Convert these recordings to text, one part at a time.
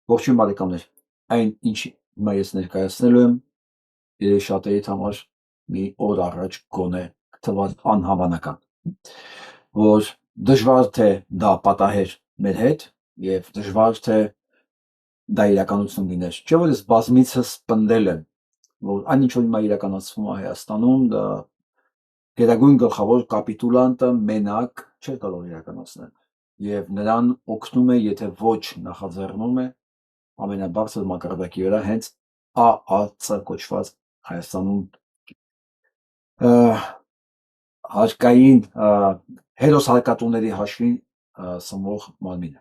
Ողջույն բարեկամներ, այն ինչ հիմա ես ներկայացնելու եմ շատերիդ համար մի օր առաջ գոնե թվալ անհավանական, որ դժվար թե դա պատահեր մեր հետ եւ դժվար թե դա իրականություն լիներ, չէ՞ որ ես բազմիցս պնդել եմ, որ այն ինչ որ հիմա իրականացվում է Հայաստանում, դա գերագույն գլխավոր կապիտուլանտը մենակ չէ կարող իրականացնել եւ նրան օգնում է, եթե ոչ նախաձեռնում է ամենաբարձր մակարդակի վրա հենց ԱԱՑ կոչված Հայաստանում հարկային հերոս հարկատուների հաշվին սնվող մարմինը։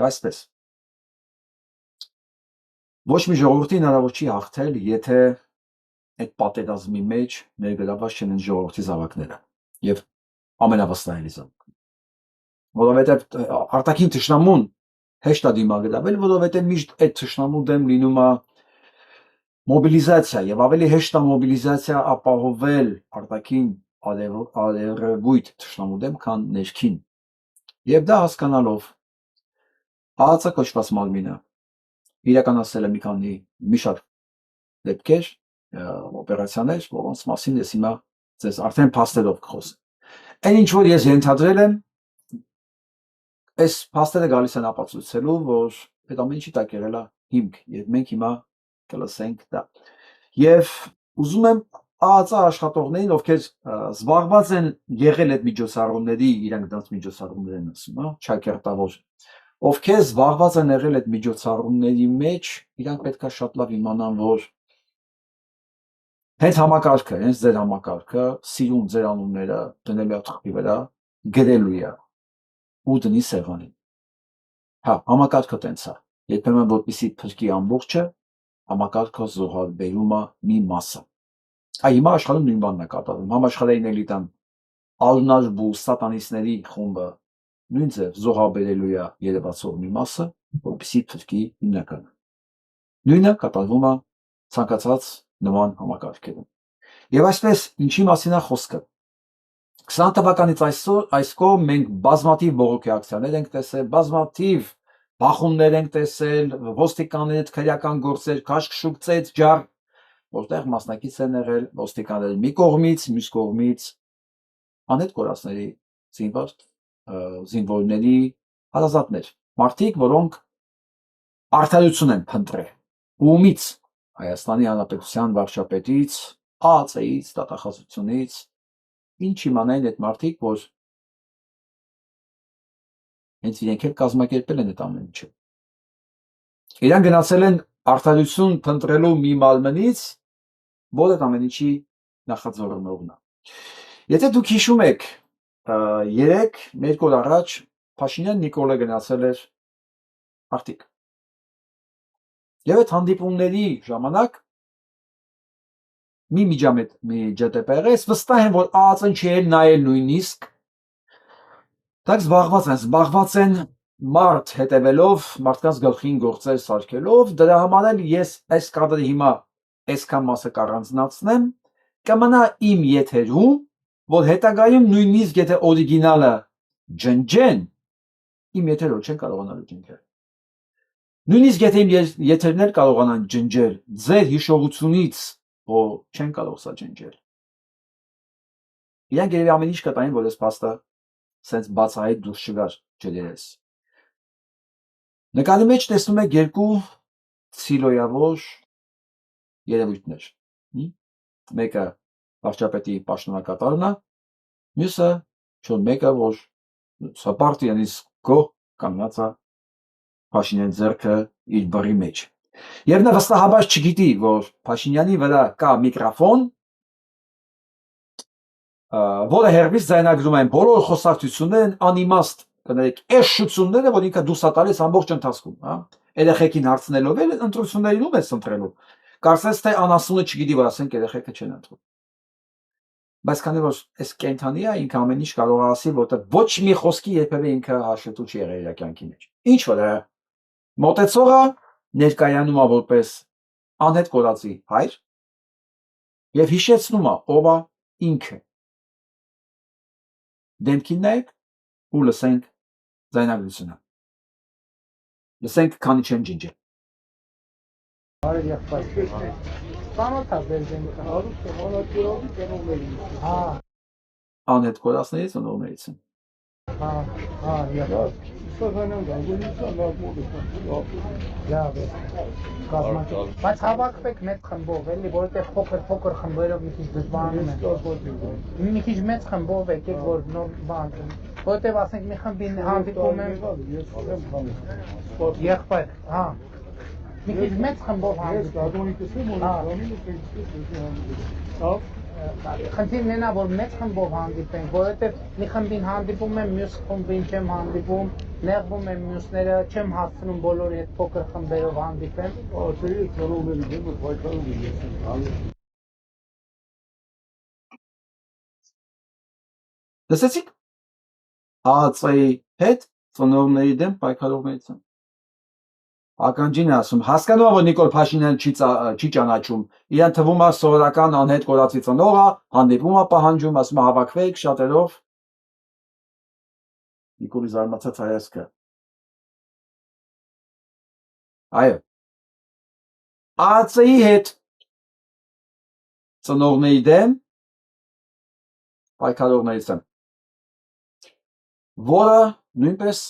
Այսպես ոչ մի ժողովրդի հնարավոր չի հաղթել, եթե այդ պատերազմի մեջ ներգրավված չեն ժողովրդի զավակները եւ ամենավստահելի զավակները, որովհետեւ արտաքին թշնամուն հեշտ է դիմագրավել, որովհետեւ միշտ այդ թշնամու դեմ լինում է մոբիլիզացիա եւ ավելի հեշտ է մոբիլիզացիա ապահովել արտաքին արևույթ թշնամու դեմ, քան ներքին։ Եվ դա հասկանալով ԱԱՑ կոչված մարմինը իրականացել է մի շարք դեպքեր, օպերացիաներ, որոնց մասին ես հիմա ձեզ արդեն փաստերով կխոսեմ։ Այն ինչ որ ես ենթադրել եմ, այս փաստերը գալիս են ապացուցելու, որ այդ ամեն ինչի տակ եղել է հիմք, եւ մենք հիմա կլսենք դա։ Եվ ուզում եմ ԱԱՑ աշխատողներին, ովքեր զբաղված են եղել այդ միջոցառումների, իրանք դրանց միջոցառումներ են ասում, չակերտավոր, ովքեր զբաղված են եղել այդ միջոցառումների մեջ, իրանք պետք է շատ լավ իմանան, որ հենց համակարգը, հենց ձեր համակարգը սիրուն ձեր անունները դնելու է թղթի վրա, գրելու է ու դնի սեղանին։ Հա, համակարգը տենց է։ Երբեմն որպեսի փրկի ամբողջը, համակարգը զոհաբերում է մի մասը։ Հիմա աշխարհում նույն բանն է կատարվում։ Համաշխարհային էլիտան ալնաժբու սատանիստների խումբը նույն ձև զոհաբերելու է երևացող մի մասը, որպեսի փրկի հիմնականը։ Նույնը կատարվում է ցանկացած նման համակարգերում։ Եվ այսպես ինչի մասին է խոսքը։ 20 թվականից այսքով մենք բազմաթիվ բողոքի ակցիաներ ենք տեսել, բազմաթիվ բախումներ ենք տեսել, ոստիկանների հետ քրեական գործեր, քաշքշուկցեց ջար, որտեղ մասնակից են եղել ոստիկանները մի կողմից, մյուս կողմից անհետ կորածների զինվորների հարազատներ, մարդիկ, որոնք արդարություն են փնտրել, ումից Հայաստանի Հանրապետության վարչապետից, ԱԱՑ-ից, դատախազությունից, ինչ իմանային այդ մարդիկ, որ հենց իրենք էլ կազմակերպել են այդ ամեն ինչը։ Իրանք գնացել են արդարություն փնտրելու մի մարմնից, որ այդ ամեն ինչի նախաձեռնողն է։ Եթե դուք հիշում եք, 3-2 օր առաջ Փաշինյան Նիկոլը գնացել էր Արտիկ։ Եվ այդ հանդիպումների ժամանակ մի միջադեպ ես վստահ եմ, որ ԱԱՑ-ն չի էլ նայել նույնիսկ, դրանք զբաղված են մարդ հետևելով, մարդկանց գլխին գործեր սարքելով, դրա համար էլ ես այս կադրի հիմա այսքան մասը կառանձնացնեմ, կմնա իմ եթերում, որ հետագայում նույնիսկ եթե օրիգինալը ջնջեն, իմ եթերով չեն կարողանալու ջնջել։ Նույնիսկ եթե իմ եթերներ կարողանան ջնջել, ձեր հիշողությունից չեն կարող սա ջնջել։ Իրանք երևի ամեն ինչ կտային, որ այս փաստը սենց բացահայտ դուրս չգար ջրերես։ Նկարի մեջ տեսնում եք երկու սիլոյավոր երևույթներ։ Մեկը վարչապետի պաշտոնակատարն է, մյուսը չոր մեկը, որ հպարտ իրենից գոհ կանգնած է Փաշինյանի ձեռքը իր բռի մեջ։ Եվ նա վստահաբար չգիտի, որ Փաշինյանի վրա կա միկրոֆոն, որը հեռվից ձայնագրում են բոլոր խոսակցություններն անիմաստ կներեք էշշությունները, որ ինքը դուրս է տալիս ամբողջ ընթացքում, երեխեքին հարցնելով էլ ընտրություններին ում ես ընտրելու։ Կարծես թե անասունը չգիտի, որ ասենք երեխեքը չեն ընտրում։ Բայց քանի որ այս կենթանի է, ինքը ամեն ինչ կարող է ասի, որտեղ ոչ մի խոսքի երբևէ ինքը հաշվետու չի եղել իր կյանքի մեջ։ Ինչ որ է մոտեցողը ներկայանում է որպես անհետ կորածի հայր եւ հիշեցնում է ով է ինքը։ Դեմքին նայեք ու լսենք ձայնագրությունը։ Լսենք քանի չեն ջնջել։ Բարի եղբայր։ Ծանոթ է Բերձենիկը։ Հա, Անհետ կորածներից ծնողներից են։ հա, եղբայր։ Լավ է։ Կազմակերպ։ Բայց հավաքվեք մեծ խմբով, էլի, որովհետև փոքր խմբերով մի քիչ դժվարանում է։ Մի քիչ մեծ խմբով եկեք, որ նոր բան, որովհետև ասենք մի խմբին հանդիպում եմ եղբայր, հա։ Մի քիչ մեծ խմբով հանդիպում։ Խնդիրն է նա, որ մեծ խմբով հանդիպենք, որովհետև մի խմբին հանդիպում եմ, մյուս խմբին չեմ հանդիպում, նեղվում եմ մյուսները, չեմ հասցնում բոլորի հետ փոքր խմբերով հանդիպեմ։ Լսեցիք։ ԱԱՑ-ի հետ ծնողների դեմ պայքարողներից են։ Ականջին ասում, հասկանում եմ, որ Նիկոլ Փաշինյանը չի ճանաչում, իրան թվում է սովորական անհետ կորածի ծնողը, հանդիպում է պահանջում, ասում է հավաքվեք շատերով։ Նիկոլի զարմացած հայացքը։ Այո։ ԱԱՑ-ի հետ ծնողների դեմ պայքարողներից են, որը նույնպես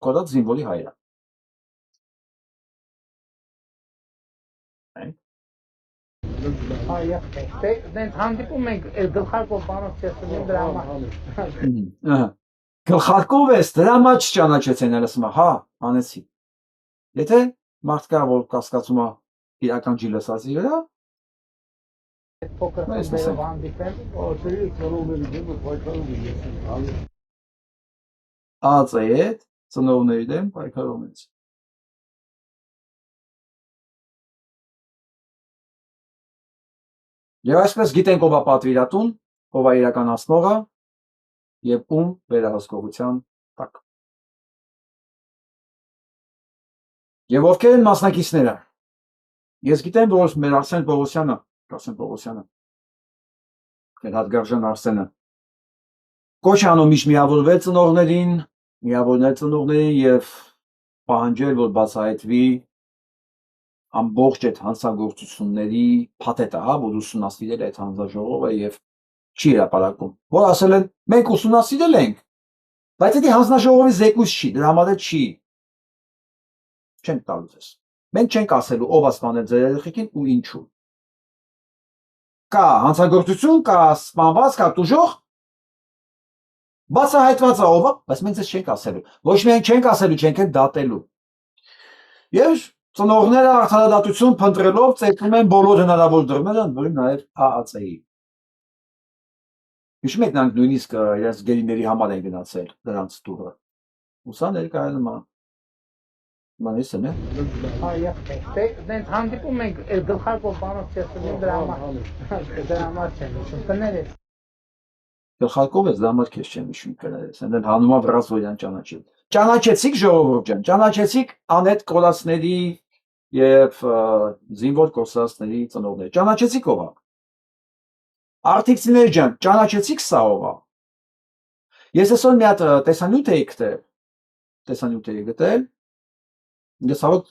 կորած զինվորի հայր է։ Հա, եղբայր։ Դենց հանդիպում ենք գլխարկով բանով չեսնում դրա համար։ Գլխարկով ես, դրա համար չճանաչեցին, ասում է, հա, անեցի։ Եթե մարդ կա, որ կասկածում է իրական ջի լսածի վրա, փոքր խմբերով հանդիպեմ։ ԱԱՑ-ի հետ ծնողների դեմ պայքարողներից։ Եվ այսպես գիտենք ով է պատվիրատուն, ով է իրականացնողը եւ ում վերահսկողության տակ։ Եվ ովքեր են մասնակիցները։ Ես գիտեմ, որ մեր Արսեն Պողոսյանը, Հատգարժան Արսենը կոչ անում միավորվել ծնողներին, միավորնել ծնողներին եւ պահանջել, որ բացահայտվի ամբողջ այդ հանցագործությունների փաթեթը, հա, որ ուսումնասիրել է այդ հանձնաժողովը եւ չի հրապարակում, որ ասել են մենք ուսումնասիրել ենք, բայց դա հանձնաժողովի զեկույց չի, դրա համար չի չենք տալու ձեզ։ Մենք չենք ասելու ով է սպանել ձեր երեխեքին ու ինչու։ Կա հանցագործություն, կա սպանված, կա տուժող, բացահայտված է ով է, բայց մենք ձեզ չենք ասելու։ Ոչ միայն չենք ասելու, չենք էլ դատելու։ Եվ ծնողները արդարադատություն փնտրելով ծեփում են բոլոր հնարավոր դռները, ընդորում նաև ԱԱՑ-ի։ Հիշում եք նրանք նույնիսկ իրենց գերիների համար են գնացել դրանց տուրը։ Ուսա ներկայանում է։ Մանիս է։ Հա, եղբայր։ Դենց հանդիպում ենք գլխարկով բանով չեսնում դրա համար չեմ հիշում։ Կներես։ Գլխարկով ես, դրա համար քեզ չեմ հիշում կներես։ Այնտեղ հանումա վրացոյան ճանաչել։ Ճանաչեցիք ժողովուրդ ջան, ճանաչեցիք անհետ կորածների եւ զինվոր կորսածների ծնողներ։ Ճանաչեցիք ով է։ Արտիքցիներ ջան, ճանաչեցիք սա ով է։ Ես այսօր մի հատ տեսանյութ էի գտել։ Ես հավոտ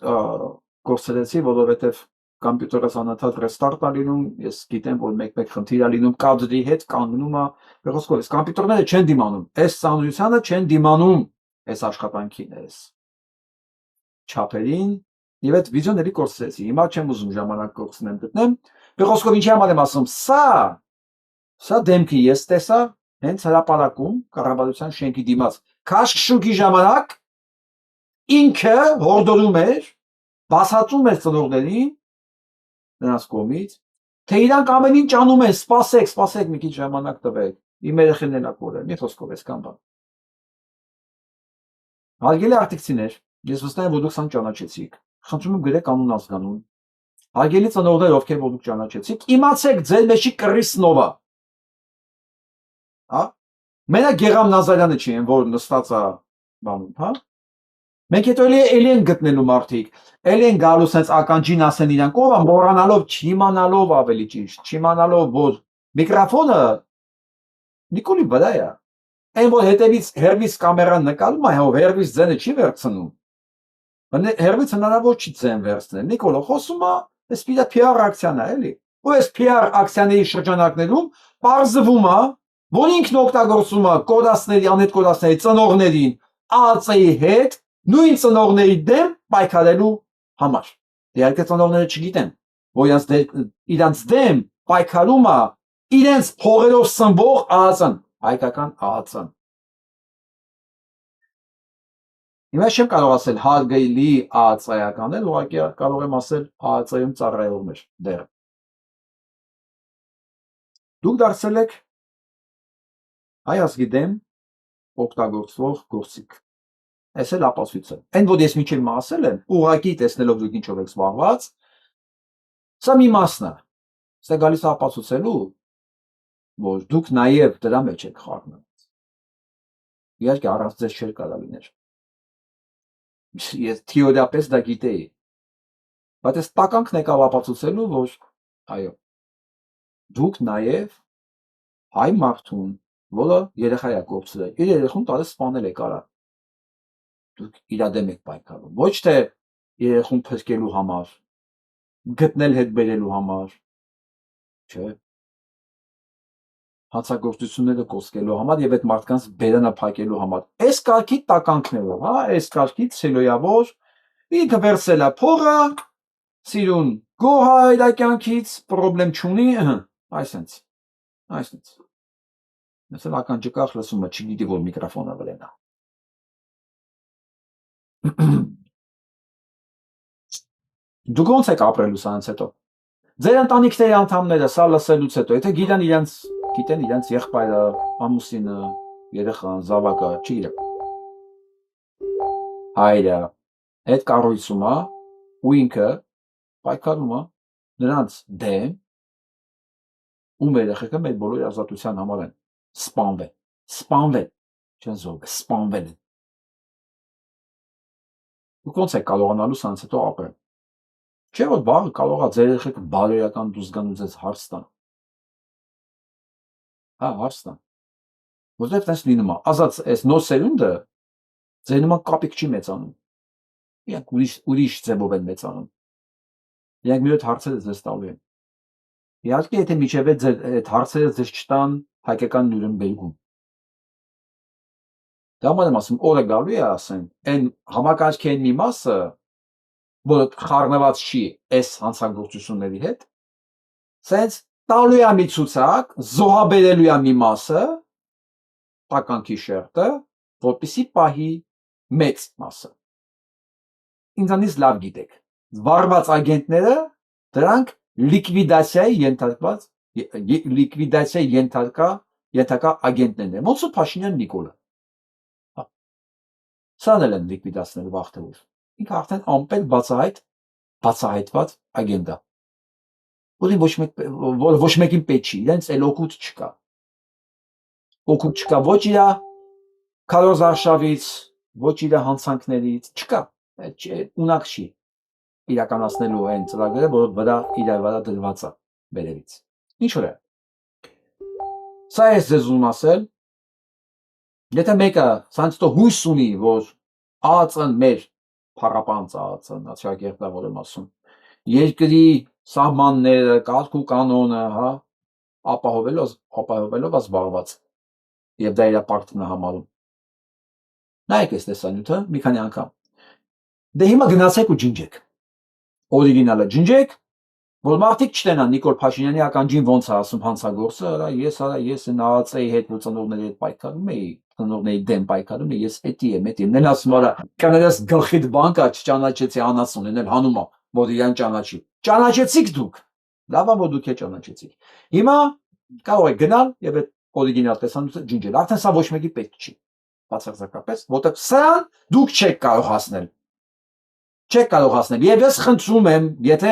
կորցրեցի, որովհետեւ կոմպյուտերս անընդհատ ռեստարտ է լինում, ես գիտեմ, որ մեկ-մեկ խնդիր է լինում, կադրի հետ կանգնում է, վերոսկով, կոմպյուտերները չեն դիմանում, այս ծանրությանը չեն դիմանում, այս աշխատանքին, այս չափերին, եւ այդ վիդեոների կորցրեցի, հիմա չեմ ուզում ժամանակ կորցնեմ գտնեմ, վերոսկով ինչի համար եմ ասում, սա դեմքի ես տեսա, հենց հրապարակում, կառավարության շենքի դիմաց, քաշքշուկի ժամանակ, ինքը հորդորում էր, բացատրում էր ծնողներին, նրանց կողմից, թե իրանք ամեն ինչ անում են, սպասեք, մի քիչ ժամանակ տվեք, իմ երեխեն էլ ակորը, մի խոսքով ես կան բան։ Հարգելի արտիքցիներ, ես վստահ եմ, որ դուք սան ճանաչեցիք, խնդրում եմ գրեք անուն ազգանուն, հարգելի ծնողներ, ովքեր որ դուք ճանաչեցիք, իմացեք ձեր մեջի կռիսնովը, հա, մենակ Գեղամ Նազարյանը չի են, որ նստած է բանում, հա, մենք հետո էլի են գտնելու մարդիկ, էլի են գալու սենց ականջին ասեն իրանք ով են, մոռանալով, չիմանալով ավելի ճիշտ, չիմանալով, որ միկրոֆոնը Նիկոլի վրա է, այն որ հետևից հերվիս կամերան նկարում է, հերվիս ձենը չի վերցնում, Հերվից հնարավոր չի ձեն վերցնել։ Նիկոլը խոսում է, այս պիտի PR ակցիան է, էլի։ Ու այս PR ակցիաների շրջանակներում բարձվում է, որ ինքն օգտագործում է կոդասների, անհետ կոդասների ծնողներին ԱԱՑ-ի հետ նույն ծնողների դեմ պայքարելու համար։ Իհարկե ծնողները չգիտեն, որ իրանց դեմ պայքարում է իրենց փողերով սնվող ԱԱՑ-ն, հայկական ԱԱՑ-ն։ Հիմա չեմ կարող ասել հարգելի ԱԱՑ-ականներ, ուղղակի կարող եմ ասել ԱԱՑ-ում ծառայողներ դեռ։ Դուք դարձել եք հայ ազգի դեմ օգտագործվող գործիք։ Այս էլ ապացույց է։ Այն որ ես միջև ասել եմ, ուղղակի տեսնելով դուք ինչով եք զբաղված, սա մի մասն է։ Սա գալիս է ապացուցելու, որ դուք նաև դրա մեջ եք խառնված։ Իհարկե առանց ձեզ չէր կարող լինել։ Ես թեորիապես դա գիտեի։ Բայց այս տականքն եկավ ապացուցելու, որ այո, դուք նաև հայ մարդուն, որը երեխա է կորցրել, իր երեխուն տալիս սպանել է կարա։ Դուք իր դեմ եք պայքարում, ոչ թե երեխուն փրկելու համար, գտնել հետ բերելու համար, չէ։ Հանցագործությունները կոսկելու համար եւ այդ մարդկանց բերանը փակելու համար։ Այս կարգի տականքներով, հա, այս կարգի ցելոյավոր ինքը վերցել է փողը, սիրուն գոհա իր կյանքից, պրոբլեմ չունի, այսպես։ Mesela ականջկախ լսում է, չգիտի որ միկրոֆոնը վրեն է։ Դուք ոնց եք ապրելու սրանց հետո։ Ձեր ընտանիքների անդամները սա լսելուց հետո, եթե գիտեն իրենց եղբայրը, ամուսինը, երեխան, զավակը, չգիտեմ։ Հայրը այդ կառույցում է ու ինքը պայքարում է նրանց դեմ ու մեր երեխեքը մեր բոլորի ազատության համար են սպանվել, չեն զոհվել, սպանվել են։ Դուք ոնց եք կարողանալու սրանց հետո ապրել։ Չէ՞ որ բաղը կարող է ձեր երեխեքը բարոյական դուրս գան ու ձեզ հարց տան։ Հա, հարց տան։ Որտեվ տես լինում է, ազատ այս նոր սերունդը ձեր նման կապիկ չի մեծանում։ Իրանք ուրիշ ձևով են մեծանում։ Իրանք մի հատ հարցերը ձեզ տալու են։ Իհարկե, եթե միջև այդ հարցերը ձեզ չտան հայկական Նյուրնբերգում։ Դա համար եմ ասում, օրը գալու է ասեն, այն համակարգային մի մասը, որը խառնված չի այս հանցագործությունների հետ, սենց տալու է մի ցուցակ, զոհաբերելու է մի մասը, տականքի շերտը, որպեսի պահի մեծ մասը։ Ինձանից լավ գիտեք, վարված ագենտները դրանք լիկվիդացիայի ենթակա ագենտներն են, ոնց ու Փաշինյան Նիկոլը։ Սան էլ են լիկվիդացնել վաղթեւոր։ Ինքը արդեն ամպել բացահայտված ագենտա։ Որ ոչ մեկին պետք չի, իրենց էլ օգուտ չկա։ Օգուտ չկա ոչ իր քարոզ արշավից, ոչ իր հանցանքներից, չկա, ունակ չի իրականացնելու այն ծրագրերը, որ իր վրա դրված է վերևից։ Ինչ որ է։ Սա է ձեզ ուզում ասել, եթե մեկը սրանց հետո հույս ունի, որ ԱԱՑ-ն մեր փառապանծ ԱԱՑ-ը, նացիակերտավոր եմ ասում, երկրի սահմանները, կարգ ու կանոնը, հա, ապահովելով զբաղված եւ դա իր պարտքն է համարում։ Նայեք այս տեսանյութը մի քանի անգամ։ Դե հիմա գնացեք ու ջնջեք։ Օրիգինալը ջնջեք, որ մարդիկ չտենան Նիկոլ Փաշինյանի ականջին ոնց է ասում հանցագործը, ես ԱԱՑ-ի հետ ծնողների հետ պայքարում էի, ծնողների դեմ պայքարում էի, ես էտի եմ, նեն ասում արա, կաներս գլխիդ բանկա չճանաչեցի անասուն, են էլ հանում է, որ իրան ճանաչի։ Ճանաչեցիք դուք։ Լավ է, որ դուք ճանաչեցիք։ Հիմա կարող եք գնալ եւ այդ օրիգինալ տեսանյութը ջնջել։ Արդեն սա ոչ մեկի պետք չի։ Բացարձակապես, որտեղ սրան դուք չեք կարող հասնել։ Չեք կարող հասնել։ Եվ ես խնդրում եմ, եթե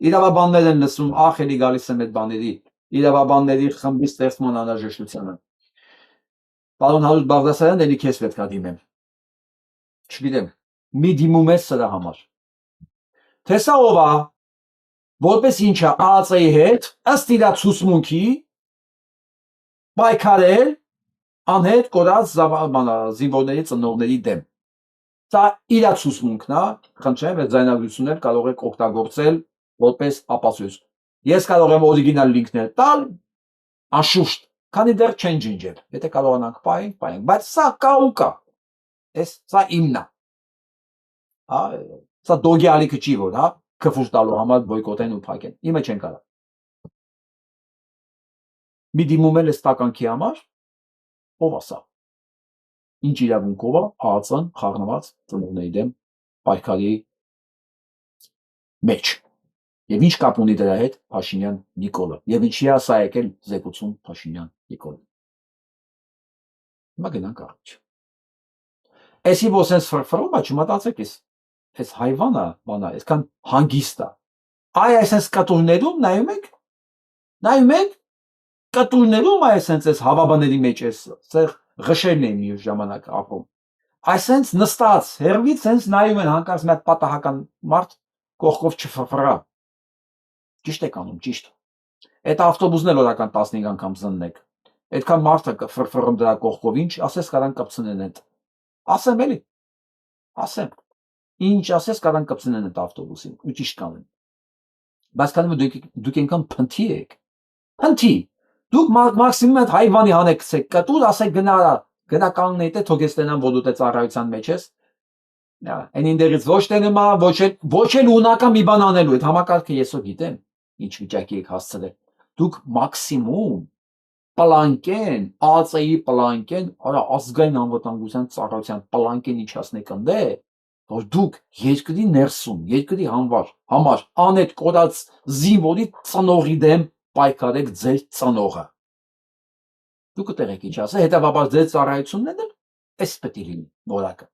իրավաբաններ են լսում, ախելի գալիս եմ այդ բաների, իրավաբանների խմբի ստեղծման անհրաժեշտությանը։ Պարոն Հարութ Բաղդասարյան, ելի քեզ պետք է դիմեմ։ Չգիտեմ, մի դիմում ես սրա համար։ Թե սա ով է, որպես ինչա ԱԱՑ-ի հետ, ըստ իր ցուցմունքի պայքարել անհետ կորած զինվորների ծնողների դեմ։ Դա իր ցուցմունքն է, խնդրեմ, այդ ձայնագրություններ կարող եք օգտագործել որպես ապացույց։ Ես կարող եմ օրիգինալ լինքներ տալ, անշուշտ, քանի դեռ չեն ջնջել։ Եթե կարողանանք պահենք, բայց սա կա ու կա։ Սա իմն է։ Հա, սա դոգի ալիքը չի որ, հա, քֆուր տալու համար բոյկոտեն ու փակեն։ Իմը չեն կարող։ Մի դիմում էլ է ստականքի համար, ով ասա։ Ինչ իրավունքով է ԱԱԾ-ն խառնված ծնողների դեմ պայքարի մեջ։ Եվ ինչ կապ ունի դրա հետ Փաշինյան Նիկոլը։ Եվ ինչի է սա եկել զեկուցում Փաշինյան Նիկոլը։ Հիմա գնանք առաջ։ Էսի որ սենց ֆրֆրում է, չմտածեք այս հայվանը, բանա, այսքան հանգիստ է։ Այ այսպես կտուրներում նայում եք, կտուրներում այսպես այս հավաբաների մեջ էս ղշերն են մի ժամանակ ապրում։ Այսպես նստած, հերվից սենց նայում են հանկարծ մի հատ պատահական մարդ կողքով չֆրֆրա։ Ճիշտ եք անում, ճիշտ։ Այդ ավտոբուսն էլ օրական 15 անգամ զննեք։ Այդքան մարդը կֆրֆրում դրա կողքով, ինչ ասես կարան կպցնեն այդ։ Ասեմ էլի։ Ասեմ։ Ինչ ասես կարան կպցնեն այդ ավտոբուսին, ու ճիշտ կանեն։ Բայց քանի որ դուք այնքան փնթի եք։ Փնթի։ Դուք մաքսիմում այդ հայվանի հանեք ցեք կտուր, ասեք գնա կանգնեի դե թող ես տենամ որ դու ծառայության մեջ ես։ Այն ինդերից ոչ տենումա, ոչ էլ ունական մի բան անելու, այդ համակարգը ես ո գիտեմ, ինչ վիճակի եք հասցրել։ Դուք մաքսիմում պլանկեն, ԱԱԾ-ի պլանկեն, արա ազգային անվտանգության ծառայության պլանկեն իջացնեք ընդե, որ դուք երկրի ներսում, երկրի համար անետ կորած զինվորի ծնողի դեմ պայքարեք ձեր ծնողը։ Դուք կտեղեք ինչ ասա, հետևաբար ձեր ծառայությունն էլ էս պետք է լինի որակը։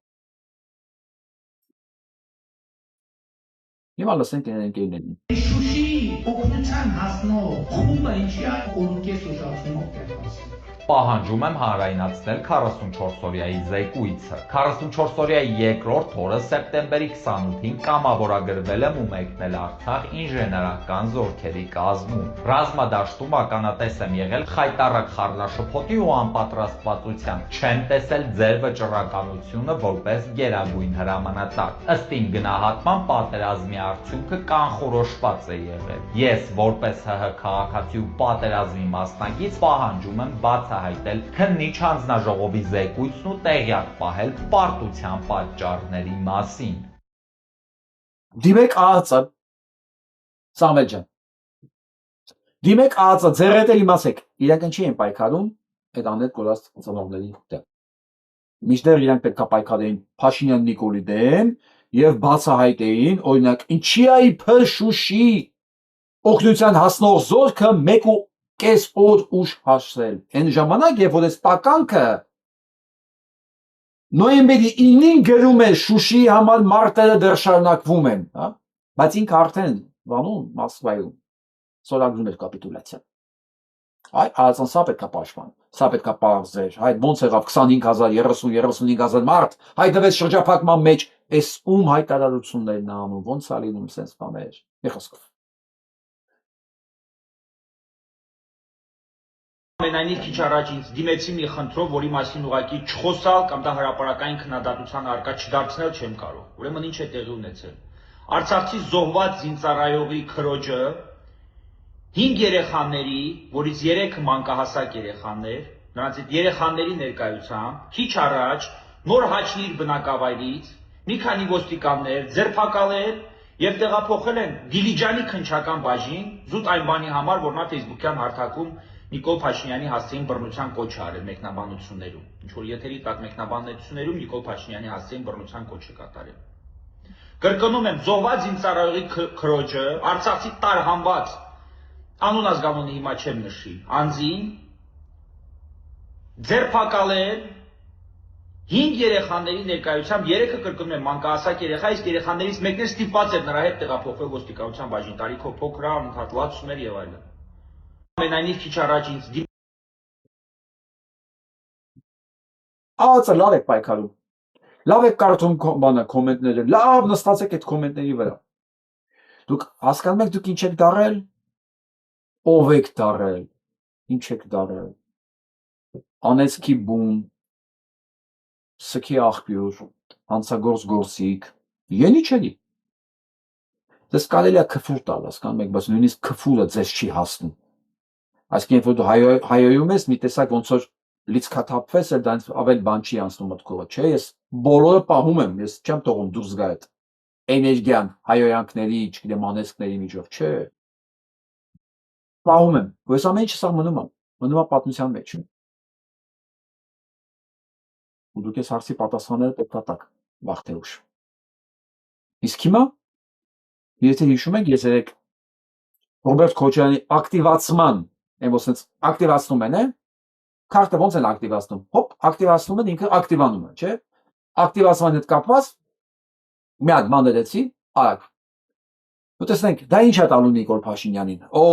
Հիմա լսենք ընկերներին։ Շուշի օգնության հասնող խումբը ինչի է կողքից ուժացնում օգտվում։ Պահանջում եմ հանրայնացնել 44-օրյայի զեկույցը։ 44-օրյայի երկրորդ օրը սեպտեմբերի 28-ին կամավորագրվել եմ ու մեկնել Արցախ ինժեներական զորքերի կազմում։ Ռազմադաշտում ականատես եմ եղել խայտառակ խառնաշփոթի ու անպատրաստվածության։ Չեմ տեսել ձեր վճռականությունը որպես գերագույն հրամանատար։ Ըստ իմ գնահատման պատերազմի արդյունքը կանխորոշված է եղել։ Ես որպես ՀՀ քաղաքացի ու պատերազմի մասնակից պահանջում եմ բացահայտել քննիչ հանձնաժողովի զեկույցն ու տեղյակ պահել պարտության պատճառների մասին։ Դիմեք ԱԱԾ, Սամվել ջան։ Դիմեք ԱԱԾ, ձեր հետ էլ իմացեք, իրանք ինչի են պայքարում այդ անետ կորած ծնողների դեմ։ Մինչդեռ իրանք պետք է պայքարեին Փաշինյան Նիկոլի դեմ եւ բացահայտեին, օրինակ, ինչի է իբր Շուշի օգնության հասնող զորքը 1.5 օր ուշ հասել։ Այն ժամանակ, երբ որ այս տականքը նոյեմբերի 9-ին գրում է Շուշիի համար մարտերը դեռ շարունակվում են, հա, բայց ինքը արդեն վանում Մոսկվայում սորագրում էր կապիտուլյացիա։ Այ ԱԱԾ-ն սա պետք է պաշտպանի, սա պետք է պարզեր, հայ ոնց եղավ 25000, 30-35000 մարդ, հայ դվեց շրջափակման մեջ, այս ում հայտարարություններն է անում, ոնց է լինում սենց բաներ, մի խոսքով։ Ամենայնիվ քիչ առաջ ինձ դիմեցի մի խնդրով, որի մասին ուղղակի չխոսալ կամ դա հրապարակային քննադատության առարկա չդարձնել չեմ կարող։ Ուրեմն ինչ է տեղի ունեցել։ Արցախցի զոհված զինծառայողի քրոջը 5 երեխաների, որից 3-ը մանկահասակ երեխաներ, նրանց այդ երեխաների ներկայությամբ քիչ առաջ նոր Հաչնիր բնակավայրից մի քանի ոստիկաններ ձերբակալել եւ տեղափոխել են Դիլիջանի քննչական բաժին զուտ այն բանի համար, որ նա Facebook-յան հարթակում Նիկոլ Փաշինյանի հասցեին բռնության կոչ է արել մեկնաբանություններում։ Ինչ որ եթերի տակ մեկնաբանություններում Նիկոլ Փաշինյանի հասցեին բռնության կոչ է կատարել։ Կրկնում եմ, զոհված զինծառայողի քրոջը, Արցախի տարհանված անուն ազգանունի հիմա չեմ նշի, անձին ձերբակալել 5 երեխաների ներկայությամբ 3-ը կրկնում եմ մանկահասակ երեխա, իսկ երեխաներից մեկն էլ ստիպված էր նրա հետ տեղափոխվել ոստիկանության բաժին, տարիքով փոքր, անընդհատ լացում էր եւ այլն։ Ամենայնիվ քիչ առաջ ինձ ԱԱԾ լավ եք պայքարում։ Լավ եք կարդում բանը կոմենտները, լավ նստացեք այդ կոմենտների վրա։ Դուք հասկանում եք դուք ինչ եք դարել, ով եք դարել, ինչ եք դարել։ Անեցքի բուն, սքի աղբյուր, հանցագործ գործիք, ելի չելի։ Ձեզ կարելի է քֆուր տալ, հասկանում եք, բայց նույնիսկ քֆուրը ձեզ չի հասնում։ Այսինքն, երբ որ դու հայոյում ես, մի տեսակ ոնց որ լիցքաթափվես, էլ դա ավել բան չի անցնում մտքովը, չէ, ես բոլորը պահում եմ, ես չեմ թողում դուրս գա այդ էներգիան հայոյանքների, չգիտեմ, անեծքների միջով, չէ։ Պահում եմ, որ այս ամեն ինչը սա մնում է պատմության մեջ։ Ու դուք ես հարցի պատասխանները պետք է տաք, վաղ թե ուշ։ Իսկ հիմա, եթե հիշում եք, ես երեք Ռոբերտ Քոչարյանի ակտիվացման, այն որ սենց ակտիվացնում են, քարտը ոնց են ակտիվացնում, հոպ, ակտիվացնում են, ինքը ակտիվանում է, չէ։ Ակտիվացման հետ կապված մի հատ բան դրեցի, արագ։ Ու տեսնենք, դա ինչ է տալու Նիկոլ Փաշինյանին։ Օ,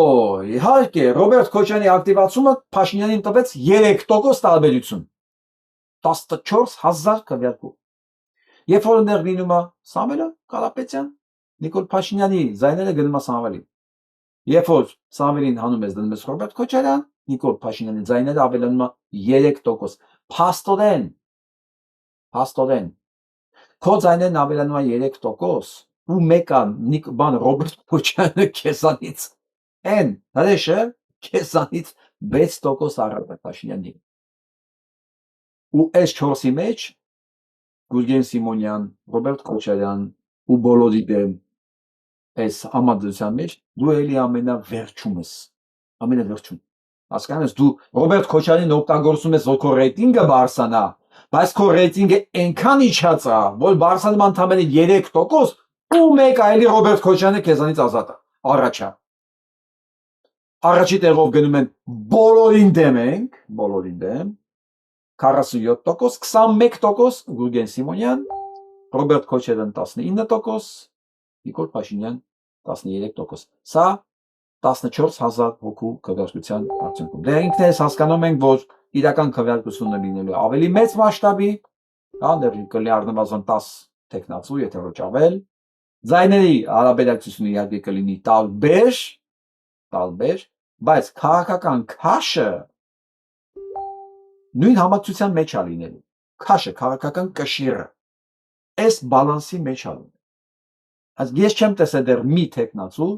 իհարկե, Ռոբերտ Քոչարյանի ակտիվացումը Փաշինյանին տվեց 3% տարբերություն։ 14,000 քվեարկու։ Երբ որ ընդեղ լինում է Սամվելը Կարապետյան, Նիկոլ Փաշինյանի զայները գնում է Սամվելին։ Երբ որ Սամվելին հանում ես դնում ես Ռոբերտ Քոչարյան, Նիկոլ Փաշինյանի զայները ավելանում է 3%։ Փաստորեն։ Քո զայներն ավելանում է 3%, ու մեկը բան Ռոբերտ Քոչարյանը քեզանից են, հրեշը քեզանից 6% առավ Փաշինյանի։ Ու այս 4-ի մեջ Գուրգեն Սիմոնյան, Ռոբերտ Քոչարյան ու բոլորի դեմ այս համադրության մեջ դու էլի ամենավերջում ես, ամենավերջում։ Հասկանում ես, դու Ռոբերտ Քոչարյանին օգտագործում ես, որ քո ռեյտինգը բարձրանա, բայց քո ռեյտինգը այնքան իջած է, որ բարձրանում ընդամենը 3%, ու մեկ այլի Ռոբերտ Քոչարյանը քեզանից ազատ է, առաջա։ Առաջի տեղով գնում են բոլորին դեմ ենք, բոլորին դեմ, 47%, 21% Գուրգեն Սիմոնյան, Ռոբերտ Քոչարյան 19%, Նիկոլ Փաշինյան 13%։ Սա 14,000 հոգու քվեարկության արդյունքում։ Դե ինքներս հասկանում ենք, որ իրական քվեարկությունը լինելու ավելի մեծ մասշտաբի, հա, դեռ կլինի առնվազն 10 տեխնացու, եթե ոչ ավել։ Ձայների հարաբերակցությունը իհարկե կլինի տարբեր, բայց քաղաքական քաշը նույն համակցության մեջ է լինելու։ Քաշը, քաղաքական կշիռը այս բալանսի մեջ է լինելու։ Այս ես չեմ տեսել դեռ մի տեխնացու,